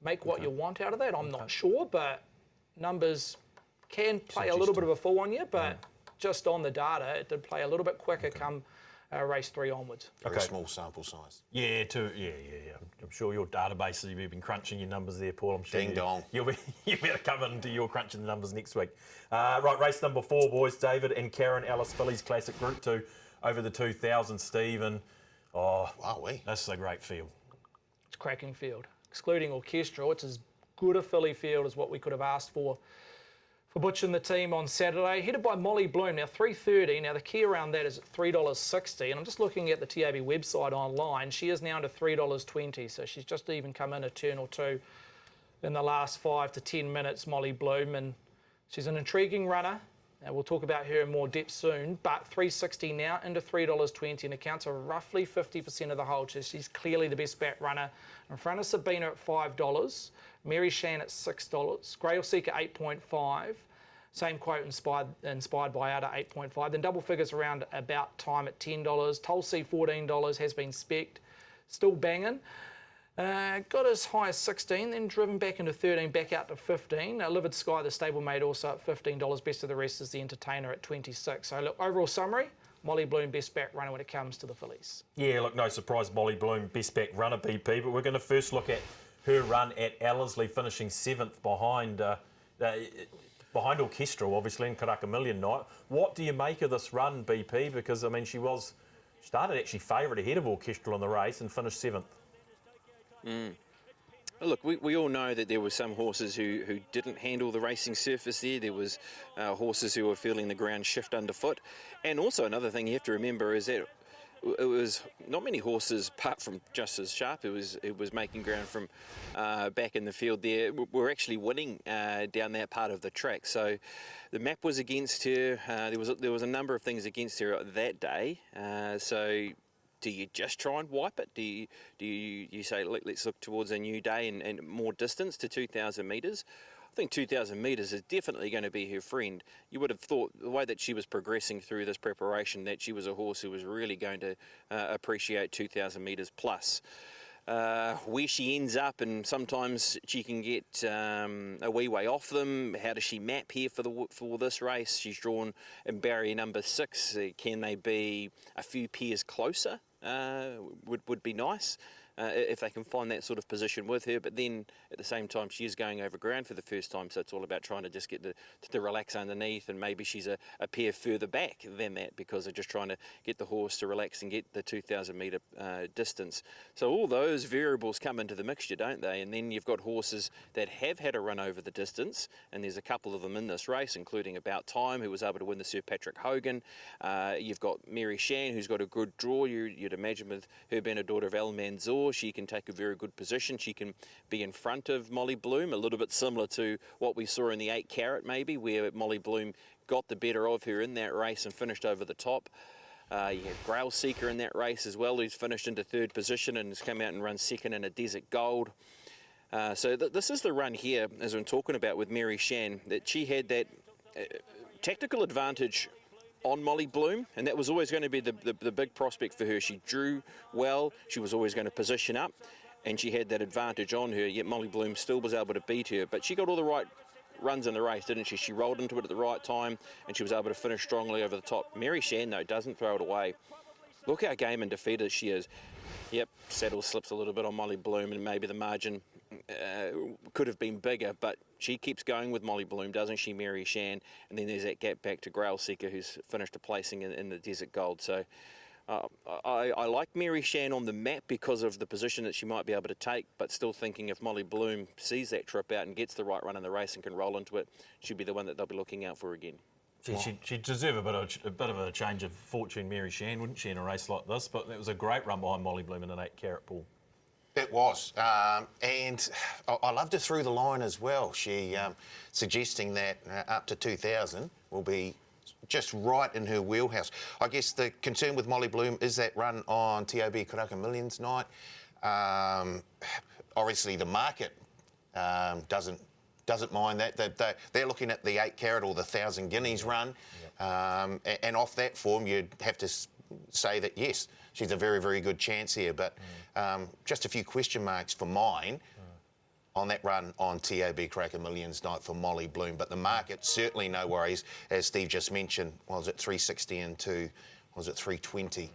Make what you want out of that, I'm not sure, but numbers can play a little bit of a fool on you, but just on the data, it did play a little bit quicker come race 3 onwards. Very small sample size. Yeah, I'm sure your database, you've been crunching your numbers there, Paul. I'm sure Ding dong. You better come into your crunching the numbers next week. Right, race number 4, boys. David and Karen Ellis, Phillies Classic Group 2 over the 2,000, Stephen. Oh, Wowee. That's a great field. It's a cracking field. Excluding orchestral, it's as good a filly field as what we could have asked for Butch and the team on Saturday. Headed by Molly Bloom, now $3.30. Now the key around that is at $3.60. And I'm just looking at the TAB website online. She is now to $3.20. So she's just even come in a turn or two in the last 5 to 10 minutes, Molly Bloom. And she's an intriguing runner. Now we'll talk about her in more depth soon. But $3.60 now into $3.20 and accounts for roughly 50% of the hold. So she's clearly the best back runner. In front of Sabina at $5. Mary Shan at $6, Grail Seeker 8.5, same quote inspired by Ada 8.5. Then double figures around about time at $10. Tulsi $14 has been specced, still banging. Got as high as 16, then driven back into 13, back out to 15. Livid Sky, the stablemate, also at $15. Best of the rest is the Entertainer at 26. So look, overall summary. Molly Bloom, best back runner when it comes to the fillies. Yeah, look, no surprise, Molly Bloom, best back runner, BP. But we're going to first look at her run at Ellerslie, finishing 7th behind Orchestral, obviously, in Karaka Million night. What do you make of this run, BP? Because, I mean, she started actually favourite ahead of Orchestral in the race and finished 7th. Look, we all know that there were some horses who didn't handle the racing surface there. There was horses who were feeling the ground shift underfoot. And also another thing you have to remember is that it was not many horses, apart from Justice Sharp, it was making ground from back in the field there, were actually winning down that part of the track. So the map was against her. There was a number of things against her that day. So do you just try and wipe it? Do you say, let's look towards a new day and more distance to 2,000 metres? I think 2,000 metres is definitely going to be her friend. You would have thought, the way that she was progressing through this preparation, that she was a horse who was really going to appreciate 2,000 metres plus. Where she ends up, and sometimes she can get a wee way off them. How does she map here for this race? She's drawn in barrier number 6. Can they be a few pairs closer? Would be nice. If they can find that sort of position with her, but then at the same time she is going over ground for the first time, so it's all about trying to just get to relax underneath, and maybe she's a pair further back than that because they're just trying to get the horse to relax and get the 2,000 metre distance. So all those variables come into the mixture, don't they? And then you've got horses that have had a run over the distance, and there's a couple of them in this race, including About Time, who was able to win the Sir Patrick Hogan. You've got Mary Shan, who's got a good draw. You'd imagine with her being a daughter of El Manzour, she can take a very good position. She can be in front of Molly Bloom, a little bit similar to what we saw in the 8 Carat maybe, where Molly Bloom got the better of her in that race and finished over the top. You have Grail Seeker in that race as well, who's finished into 3rd position and has come out and run 2nd in a Desert Gold. So this is the run here, as I'm talking about with Mary Shan, that she had that tactical advantage on Molly Bloom, and that was always going to be the big prospect for her. She drew well, she was always going to position up, and she had that advantage on her, yet Molly Bloom still was able to beat her. But she got all the right runs in the race, didn't she? She rolled into it at the right time, and she was able to finish strongly over the top. Mary Shan, though, doesn't throw it away. Look how game and defeated she is. Yep, saddle slips a little bit on Molly Bloom, and maybe the margin could have been bigger, but she keeps going with Molly Bloom, doesn't she, Mary Shan? And then there's that gap back to Grail Seeker, who's finished a placing in the Desert Gold. So I like Mary Shan on the map because of the position that she might be able to take, but still thinking if Molly Bloom sees that trip out and gets the right run in the race and can roll into it, she'll be the one that they'll be looking out for again. She'd deserve a bit of a change of fortune, Mary Shan, wouldn't she, in a race like this? But it was a great run behind Molly Bloom in an 8 Carat, Paul. It was, and I loved her through the line as well. She suggesting that up to 2,000 will be just right in her wheelhouse. I guess the concern with Molly Bloom is that run on TAB Karaka Millions night. Obviously, the market doesn't mind that. They're looking at the 8 Carat or the 1,000 Guineas run, and off that form, you'd have to say that yes, she's a very, very good chance here. But just a few question marks for mine on that run on TAB Karaka Millions night for Molly Bloom. But the market, certainly no worries. As Steve just mentioned, was it 360 into, was it 320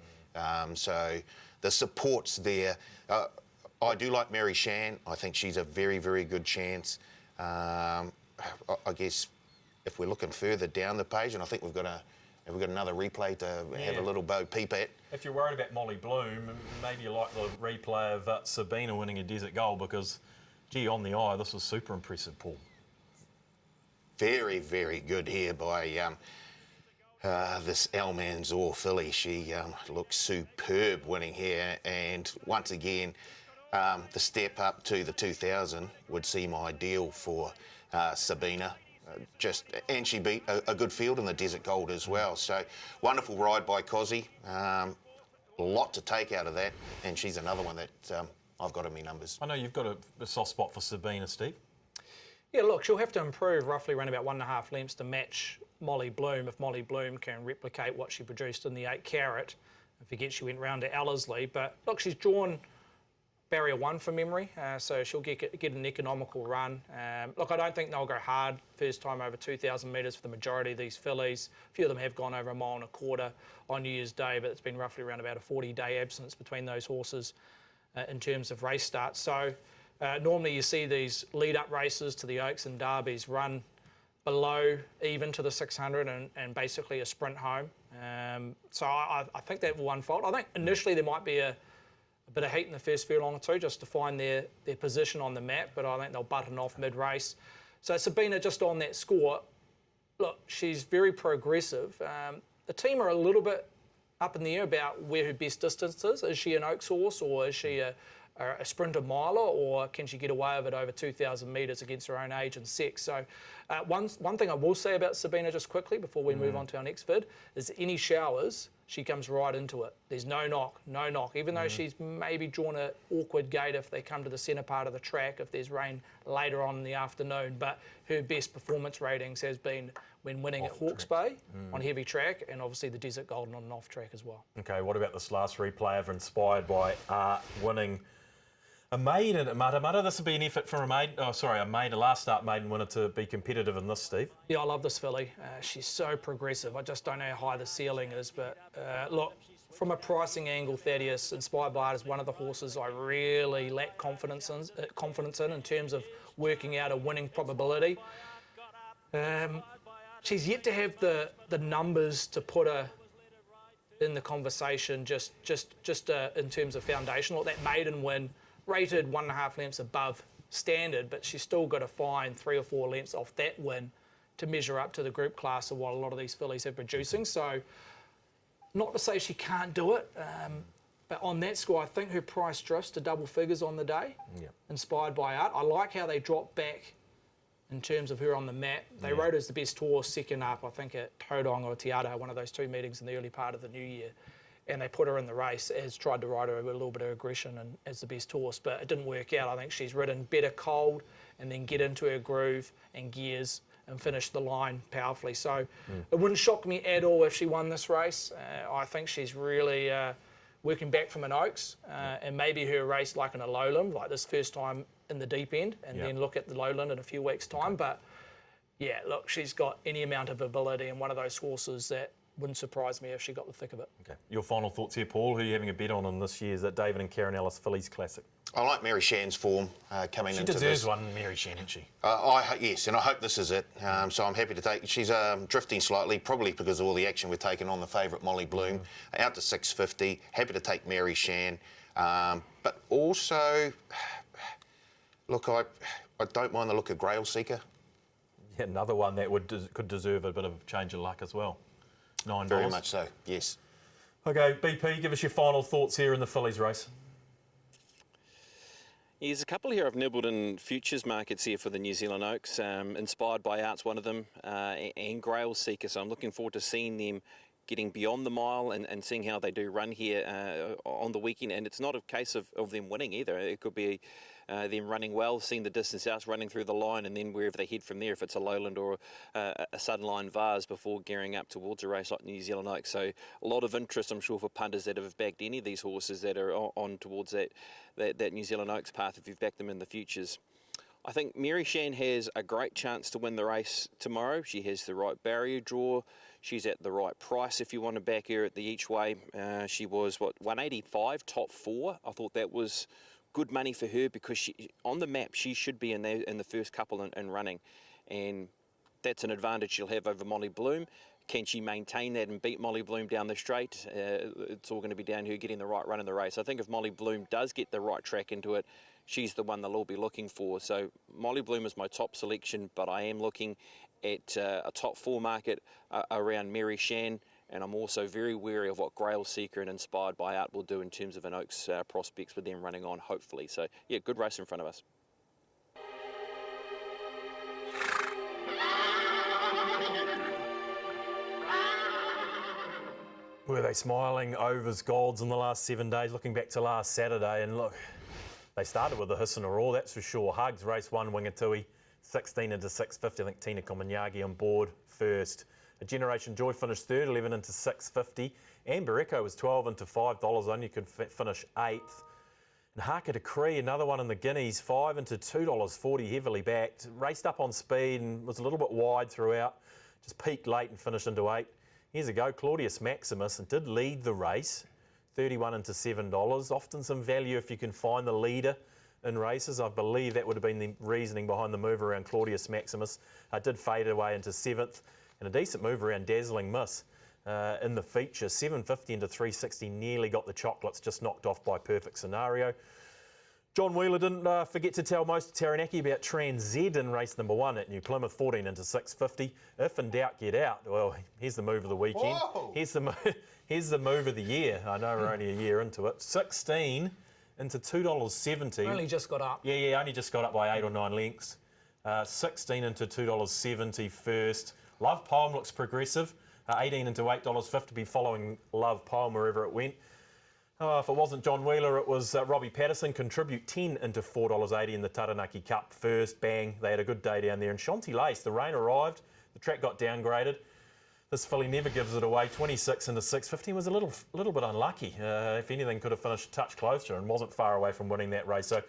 So the support's there. I do like Mary Shan. I think she's a very, very good chance. I guess if we're looking further down the page, and I think we've got another replay to have a little bo peep at. If you're worried about Molly Bloom, maybe you like the replay of Sabina winning a desert goal because, gee, on the eye, this was super impressive, Paul. Very, very good here by this Almanzor filly. She looks superb winning here, and once again, the step up to the 2000 would seem ideal for Sabina. And she beat a good field in the Desert Gold as well. So wonderful ride by Cozzy. A lot to take out of that, and she's another one that I've got in my numbers. I know you've got a soft spot for Sabina, Steve. Yeah, look, she'll have to improve roughly around about 1.5 lengths to match Molly Bloom if Molly Bloom can replicate what she produced in the 8 carat. I forget she went round to Ellerslie, but look, she's drawn barrier 1 from memory, so she'll get an economical run. Look, I don't think they'll go hard first time over 2,000 metres for the majority of these fillies. A few of them have gone over 1.25 miles on New Year's Day, but it's been roughly around about a 40-day absence between those horses in terms of race starts. So normally you see these lead-up races to the Oaks and Derbies run below even to the 600 and basically a sprint home. So I think that will unfold. I think initially there might be a bit of heat in the first furlong or two just to find their position on the map, but I think they'll button off mid-race. So Sabina, just on that score, look, she's very progressive. The team are a little bit up in the air about where her best distance is. Is she an Oaks horse, or is she a sprinter miler, or can she get away with it over 2,000 metres against her own age and sex? So one thing I will say about Sabina just quickly before we move on to our next vid is any showers, she comes right into it. There's no knock, even though she's maybe drawn an awkward gate if they come to the centre part of the track, if there's rain later on in the afternoon. But her best performance ratings has been when winning at Hawke's Bay on heavy track, and obviously the Desert Golden on an off track as well. Okay, what about this last replay of Inspired by winning a Maiden at Matamata? This would be an effort from a last start Maiden winner to be competitive in this, Steve. Yeah, I love this filly. She's so progressive. I just don't know how high the ceiling is, but look, from a pricing angle, Thaddeus, Inspired by Art is one of the horses I really lack confidence in terms of working out a winning probability. She's yet to have the numbers to put her in the conversation just in terms of foundation. Look, that Maiden win rated 1.5 lengths above standard, but she's still got to find 3 or 4 lengths off that win to measure up to the group class of what a lot of these fillies have producing. So not to say she can't do it, but on that score, I think her price drifts to double figures on the day. Yeah. Inspired by Art. I like how they drop back in terms of her on the map. They rode her as the best horse second up, I think, at Tauranga or Te Rapa, one of those 2 meetings in the early part of the new year. And they put her in the race, as tried to ride her with a little bit of aggression and as the best horse, but it didn't work out. I think she's ridden better cold and then get into her groove and gears and finish the line powerfully. So it wouldn't shock me at all if she won this race. I think she's really working back from an Oaks, and maybe her race like in a lowland, like this first time in the deep end, and then look at the lowland in a few weeks' time. But yeah, look, she's got any amount of ability and one of those horses that wouldn't surprise me if she got the thick of it. Okay. Your final thoughts here, Paul? Who are you having a bet on in this year's David and Karen Ellis Phillies Classic? I like Mary Shan's form coming into this. She deserves one, Mary Shan, doesn't she? Yes, and I hope this is it. So I'm happy to take. She's drifting slightly, probably because of all the action we've taken on the favourite Molly Bloom. Out to 650. Happy to take Mary Shan, but also, look, I don't mind the look of Grail Seeker. Yeah, another one that could deserve a bit of change of luck as well. $9. Very much so, yes. Okay, BP, give us your final thoughts here in the Phillies race. Yeah, there's a couple here I've nibbled in futures markets here for the New Zealand Oaks. Inspired by Art's one of them, and Grail Seeker. So I'm looking forward to seeing them getting beyond the mile and seeing how they do run here on the weekend. And it's not a case of them winning either. It could be them running well, seeing the distance out, running through the line, and then wherever they head from there, if it's a lowland or a sudden line vase before gearing up towards a race like New Zealand Oaks. So a lot of interest, I'm sure, for punters that have backed any of these horses that are on towards that New Zealand Oaks path if you've backed them in the futures. I think Mary Shan has a great chance to win the race tomorrow. She has the right barrier draw. She's at the right price if you want to back her at the each way. She was, 185, top 4. I thought that was good money for her because she, on the map, she should be in the first couple and running. And that's an advantage she'll have over Molly Bloom. Can she maintain that and beat Molly Bloom down the straight? It's all going to be down to her getting the right run in the race. I think if Molly Bloom does get the right track into it, she's the one they'll all be looking for. So Molly Bloom is my top selection, but I am looking at a top 4 market around Mary Shan, and I'm also very wary of what Grail Seeker and Inspired by Art will do in terms of an Oaks prospects with them running on, hopefully. So, yeah, good race in front of us. Were they smiling overs golds in the last 7 days? Looking back to last Saturday, and look, they started with a hiss and a roar, that's for sure. Hugs, race 1, Wingatui, 16 into 650. I think Tina Komanyagi on board first. A Generation Joy finished third, 11 into 650. Amber Echo was 12 into $5, only could finish 8th. And Haka Decree, another one in the Guineas, 5 into $2.40, heavily backed. Raced up on speed and was a little bit wide throughout. Just peaked late and finished into 8. Here's a go, Claudius Maximus, and did lead the race, 31 into $7. Often some value if you can find the leader in races. I believe that would have been the reasoning behind the move around Claudius Maximus. Did fade away into 7th, and a decent move around Dazzling Miss in the feature. 750 into 360, nearly got the chocolates, just knocked off by Perfect Scenario. John Wheeler didn't forget to tell most of Taranaki about Trans Z in race number 1 at New Plymouth, 14 into 650. If in doubt, get out. Well, here's the move of the weekend. Whoa. Here's the move of the year. I know we're only a year into it. 16 into $2.70. Only just got up. Yeah, only just got up by 8 or 9 lengths. 16 into $2.70 first. Love Poem looks progressive. 18 into $8.50, be following Love Poem wherever it went. If it wasn't John Wheeler, it was Robbie Patterson. Contribute 10 into $4.80 in the Taranaki Cup first. Bang, they had a good day down there. And Shanti Lace, the rain arrived, the track got downgraded. This filly never gives it away. 26 into 650 was a little bit unlucky. If anything, could have finished a touch closer and wasn't far away from winning that race. So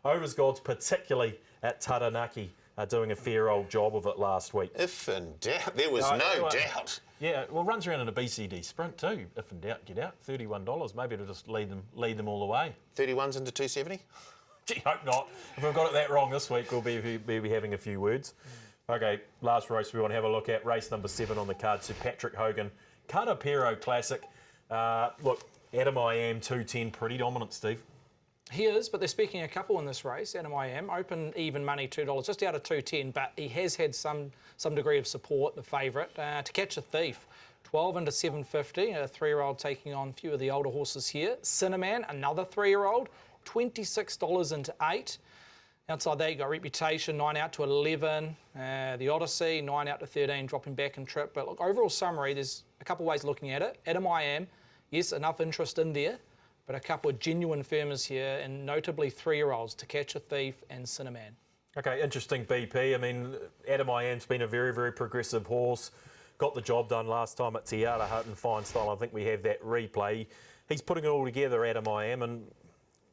Overs Gods, particularly at Taranaki, doing a fair old job of it last week. If in doubt, there was no doubt. Yeah, well, runs around in a BCD Sprint too. If in doubt, get out. $31. Maybe it'll just lead them all the way. 31s into 270? Gee, hope not. If we've got it that wrong this week, we'll be having a few words. Okay, last race we want to have a look at, race number 7 on the card. So Patrick Hogan, Karapiro Classic. Look, Adam I Am 210, pretty dominant, Steve. He is, but they're speaking a couple in this race. Adam I Am, open even money, $2, just out of 210, but he has had some degree of support, the favourite. To Catch a Thief, 12 into 750, a 3-year-old taking on a few of the older horses here. Cinnamon, another 3-year-old, $26 into 8. Outside that, you got Reputation, 9 out to 11. The Odyssey, 9 out to 13, dropping back in trip. But look, overall summary, there's a couple of ways of looking at it. Adam I Am, yes, enough interest in there, but a couple of genuine firmers here, and notably 3-year-olds, To Catch a Thief and Cinnamon. Okay, interesting BP. I mean, Adam I Am's been a very, very progressive horse. Got the job done last time at Te Rapa in fine style. I think we have that replay. He's putting it all together, Adam I Am, and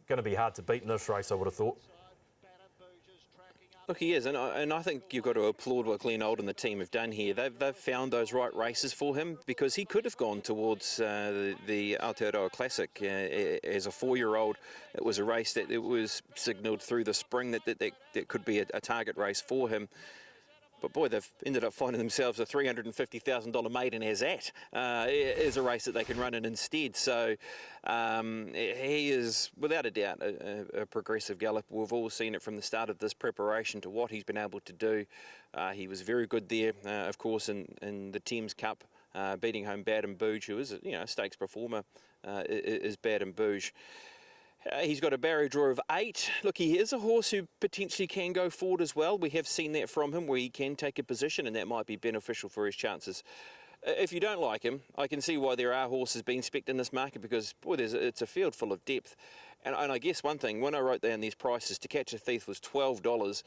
going to be hard to beat in this race, I would have thought. Look, he is, and I think you've got to applaud what Glenn Old and the team have done here. They've found those right races for him, because he could have gone towards the Aotearoa Classic as a 4-year-old. It was a race that it was signalled through the spring that could be a target race for him. But boy, they've ended up finding themselves a $350,000 maiden as that is a race that they can run in instead. So he is, without a doubt, a progressive gallop. We've all seen it from the start of this preparation to what he's been able to do. He was very good there, of course, in the Thames Cup, beating home Bad and Booge, who is a stakes performer, is Bad and Booge. He's got a barrier draw of 8. Look, he is a horse who potentially can go forward as well. We have seen that from him, where he can take a position, and that might be beneficial for his chances. If you don't like him, I can see why there are horses being specced in this market, because, boy, it's a field full of depth. And I guess one thing, when I wrote down these prices, To Catch a Thief was $12.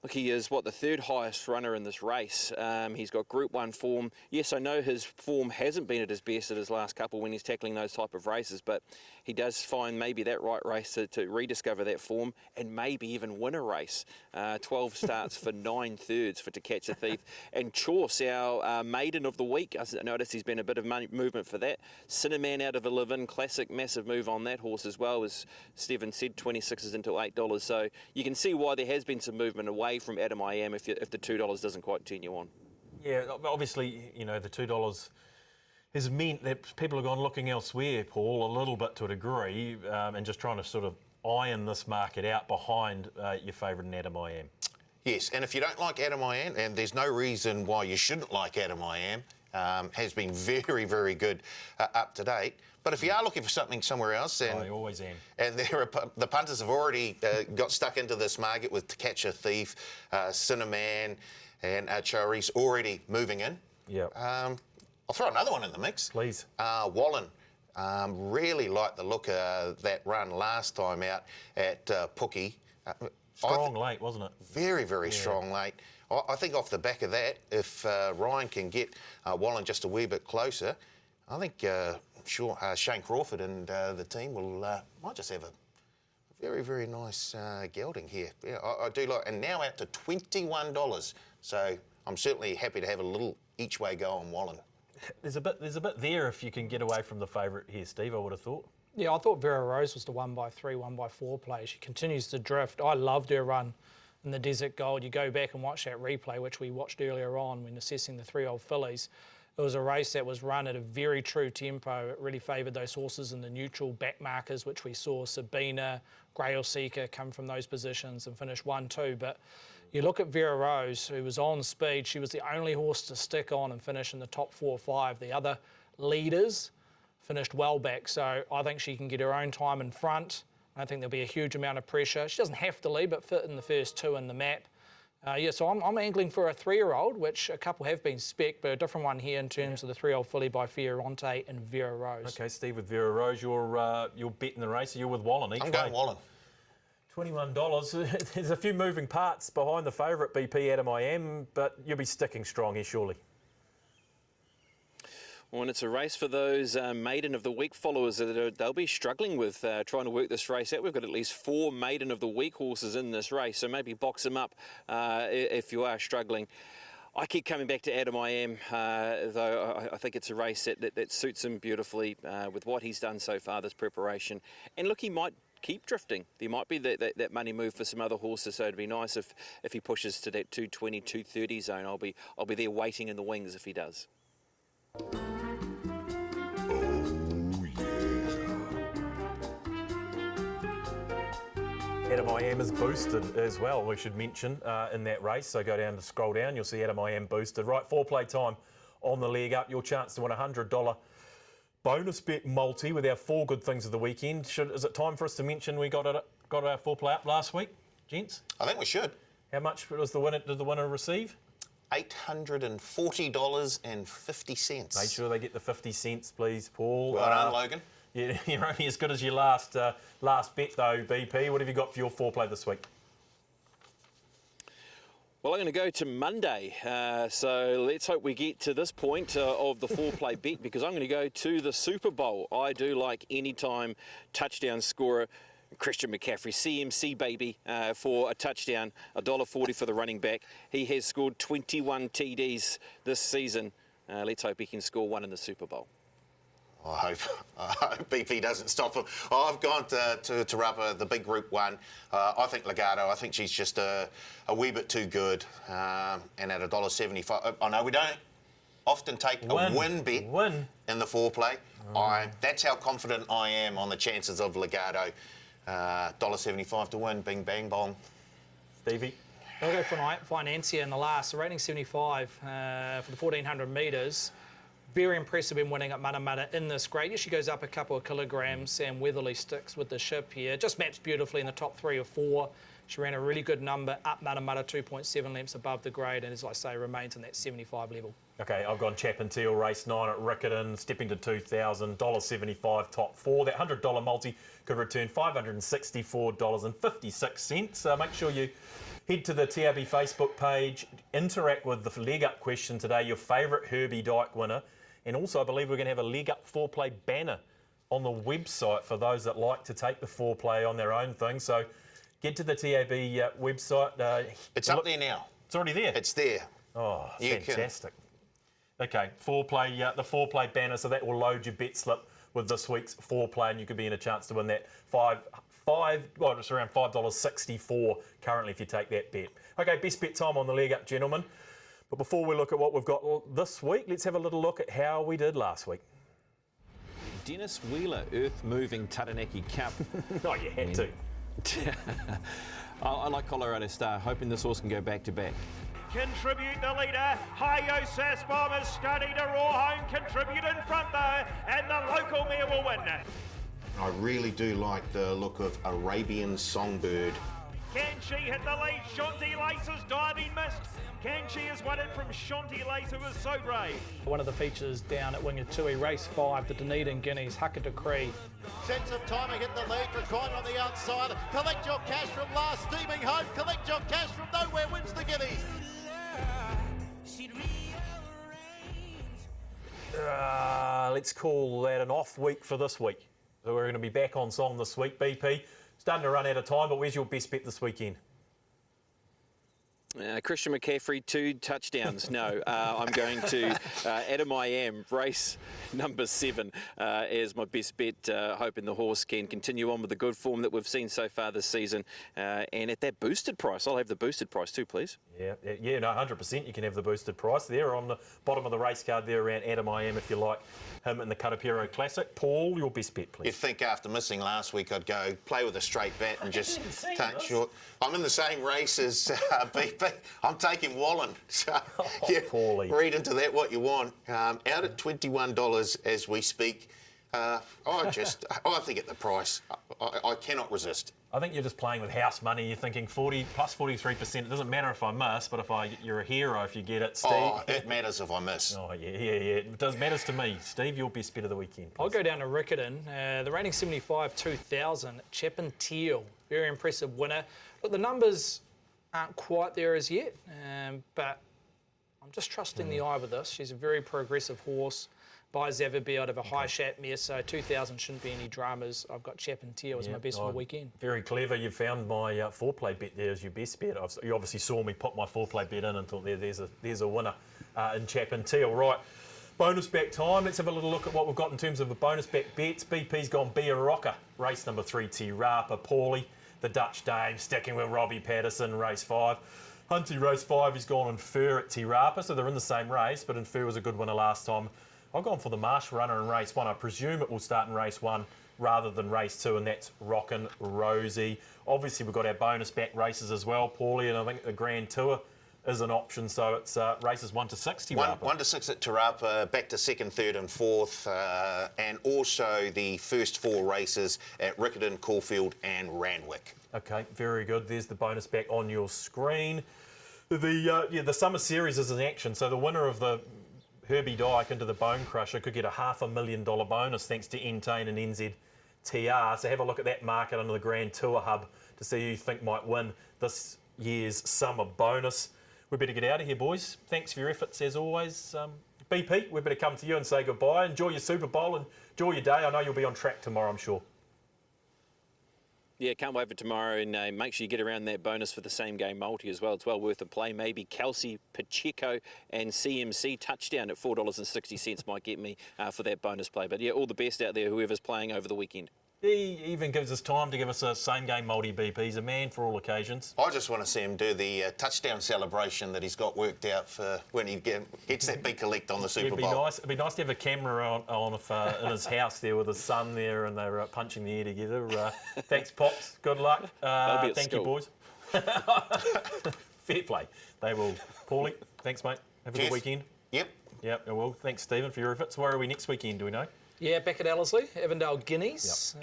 Look, he is, the third highest runner in this race. He's got Group 1 form. Yes, I know his form hasn't been at his best at his last couple when he's tackling those type of races, but he does find maybe that right race to rediscover that form and maybe even win a race. 12 starts for 9 thirds for To Catch a Thief. And Chorse, our maiden of the week, I noticed he's been a bit of movement for that. Cinnamon out of 11, classic, massive move on that horse as well, as Stephen said, 26s into $8. So you can see why there has been some movement away from Adam I Am if the $2 doesn't quite turn you on. Yeah, obviously, the $2 has meant that people have gone looking elsewhere, Paul, a little bit to a degree, and just trying to sort of iron this market out behind your favourite Adam I Am. Yes, and if you don't like Adam I Am, and there's no reason why you shouldn't like Adam I Am, has been very, very good up to date. But if you are looking for something somewhere else, and I always am. And the punters have already got stuck into this market with To Catch a Thief, Cinnamon, and Chari's already moving in. Yeah. I'll throw another one in the mix. Please. Wallen. Really liked the look of that run last time out at Pookie. Strong late, wasn't it? Very, very strong late. I think off the back of that, if Ryan can get Wallen just a wee bit closer, I think Shane Crawford and the team might just have a very, very nice gelding here. Yeah, I do like, and now out to $21. So I'm certainly happy to have a little each way go on Wallen. There's a bit there if you can get away from the favourite here, Steve, I would have thought. Yeah, I thought Vera Rose was the 1x3, 1x4 play. She continues to drift. I loved her run in the Desert Gold. You go back and watch that replay, which we watched earlier on when assessing the 3-year-old fillies. It was a race that was run at a very true tempo. It really favoured those horses in the neutral back markers, which we saw Sabina, Grail Seeker come from those positions and finish 1-2. But you look at Vera Rose, who was on speed. She was the only horse to stick on and finish in the top 4 or 5. The other leaders finished well back. So I think she can get her own time in front. I think there'll be a huge amount of pressure. She doesn't have to lead, but fit in the first 2 in the map. So I'm angling for a 3-year-old, which a couple have been spec, but a different one here in terms of the 3-year-old filly by Fioronte and Vera Rose. Okay, Steve, with Vera Rose, you're betting the race. You're with Wallen each way. I'm going Wallen. $21. There's a few moving parts behind the favourite BP Adam I Am, but you'll be sticking strong here, surely. Well, and it's a race for those Maiden of the Week followers that they'll be struggling with trying to work this race out. We've got at least 4 Maiden of the Week horses in this race, so maybe box them up if you are struggling. I keep coming back to Adam I Am, though I think it's a race that suits him beautifully with what he's done so far, this preparation. And look, he might keep drifting. There might be that money move for some other horses, so it'd be nice if he pushes to that 220, 230 zone. I'll be there waiting in the wings if he does. Adam I Am is boosted as well, we should mention, in that race. So go down to scroll down, you'll see Adam I Am boosted. Right, Fourplay time on the leg up. Your chance to win a $100 bonus bet multi with our 4 good things of the weekend. Is it time for us to mention we got our Fourplay up last week, gents? I think we should. How much did the winner receive? $840.50. Make sure they get the 50 cents, please, Paul. Well done, Logan. Yeah, you're only as good as your last bet, though, BP. What have you got for your Fourplay this week? Well, I'm going to go to Monday, so let's hope we get to this point of the Fourplay bet, because I'm going to go to the Super Bowl. I do like anytime touchdown scorer Christian McCaffrey, CMC baby, for a touchdown, $1.40 for the running back. He has scored 21 TDs this season. Let's hope he can score one in the Super Bowl. I hope BP doesn't stop him. I've gone to Te Rapa, the big Group 1. I think Legato, I think she's just a wee bit too good. And at $1.75, I know we don't often take a win bet in the Fourplay. That's how confident I am on the chances of Legato. $1.75 to win, bing, bang, bong. Stevie? I'll go for Financier in the last. The rating 75 for the 1,400 metres. Very impressive in winning at Manamata in this grade. She goes up a couple of kilograms. Sam Weatherly sticks with the ship here. Just maps beautifully in the top 3 or 4. She ran a really good number up Matamata, 2.7 lengths above the grade, and as I say, remains in that 75 level. Okay, I've gone Chap and Teal, race 9 at Riccarton, stepping to $2,000, $1.75 top 4. That $100 multi could return $564.56. Make sure you head to the TRB Facebook page, interact with the leg up question today, your favourite Herby Dyke winner, and also I believe we're going to have a leg up Fourplay banner on the website for those that like to take the Fourplay on their own thing. So get to the TAB website. It's up there now. It's already there? It's there. Oh, fantastic. Okay, Fourplay, the Fourplay banner, so that will load your bet slip with this week's Fourplay, and you could be in a chance to win that it's around $5.64 currently if you take that bet. Okay, best bet time on the leg up, gentlemen. But before we look at what we've got this week, let's have a little look at how we did last week. Dennis Wheeler, earth-moving Taranaki Cup. Oh, you had to. I like Colorado Star, hoping this horse can go back-to-back. Contribute the leader. Hi-Yo Sassbomb is starting to roar home. Contribute in front though, and the local mare will win. I really do like the look of Arabian Songbird. Can she hit the lead? Shanti Lace's diving missed. Can she has won it from Shanti Lace, who was so brave. One of the features down at Wingatui, race 5, the Dunedin Guineas, Haka Decree. Sense of timing, hit the lead, recline on the outside. Collect your cash from last, steaming home. Collect your cash from nowhere, wins the Guineas. Let's call that an off week for this week. So we're going to be back on song this week. BP, starting to run out of time, but where's your best bet this weekend? Christian McCaffrey, 2 touchdowns. No, I'm going to Adam I Am, race number 7, as my best bet, hoping the horse can continue on with the good form that we've seen so far this season. And at that boosted price, I'll have the boosted price too, please. Yeah, no, 100% you can have the boosted price there on the bottom of the race card there around Adam I Am if you like him in the Karapiro Classic. Paul, your best bet, please. You'd think after missing last week I'd go play with a straight bet and just touch short. I'm in the same race as BP. I'm taking Wallen. So read into that what you want. Out at $21 as we speak. I think at the price, I cannot resist. I think you're just playing with house money. You're thinking 40 plus 43%. It doesn't matter if I miss, but you're a hero if you get it, Steve. Oh, it matters if I miss. Oh, yeah. It does matters to me. Steve, your best bet of the weekend, please. I'll go down to Riccarton. The rating 75, 2000. Chap and Teal, very impressive winner. Look, the numbers aren't quite there as yet, but I'm just trusting the eye with this. She's a very progressive horse. By Zabeel out of a high shat mare, so 2000 shouldn't be any dramas. I've got Chap and Teal as my best for the weekend. Very clever. You found my Fourplay bet there as your best bet. You obviously saw me put my Fourplay bet in and thought there's a winner in Chap and Teal. Right, bonus back time. Let's have a little look at what we've got in terms of the bonus back bets. BP's gone Be a Rocker, race number 3, Te Rapa, Paulie, the Dutch Dame, sticking with Robbie Patterson, race 5. Hunty, race 5, he's gone in Fur at Te Rapa, so they're in the same race, but in Fur was a good winner last time. I've gone for the Marsh runner in race 1. I presume it will start in race 1 rather than race 2, and that's Rockin' Rosie. Obviously, we've got our bonus back races as well, Paulie, and I think the Grand Tour is an option, so it's races 1 to 6. 1 to 6 at Te Rapa, back to 2nd, 3rd and 4th, and also the first 4 races at Riccarton, Caulfield and Randwick. Okay, very good. There's the bonus back on your screen. The Summer Series is in action, so the winner of the Herby Dyke into the Bone Crusher could get a $500,000 bonus thanks to Entain and NZTR. So have a look at that market under the Grand Tour Hub to see who you think might win this year's summer bonus. We better get out of here, boys. Thanks for your efforts as always. BP, we better come to you and say goodbye. Enjoy your Super Bowl and enjoy your day. I know you'll be on track tomorrow, I'm sure. Yeah, can't wait for tomorrow, and make sure you get around that bonus for the same game multi as well. It's well worth a play. Maybe Kelsey, Pacheco and CMC touchdown at $4.60 might get me for that bonus play. But yeah, all the best out there, whoever's playing over the weekend. He even gives us time to give us a same-game multi-BP. He's a man for all occasions. I just want to see him do the touchdown celebration that he's got worked out for when he gets that big collect on the Super Bowl. It'd be nice to have a camera on in his house there with his son there and they're punching the air together. Thanks, Pops. Good luck. Thank you, boys. Fair play. They will. Paulie, thanks, mate. Have a good weekend. Yep, well, thanks, Stephen, for your efforts. Where are we next weekend, do we know? Yeah, back at Ellerslie, Avondale Guineas.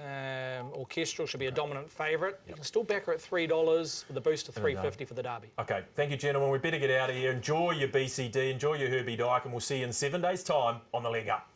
Orchestral should be a dominant favourite. You can still back her at $3 with a boost of $3.50 for the Derby. Okay, thank you, gentlemen. We better get out of here. Enjoy your BCD, enjoy your Herby Dyke, and we'll see you in 7 days' time on the Leg Up.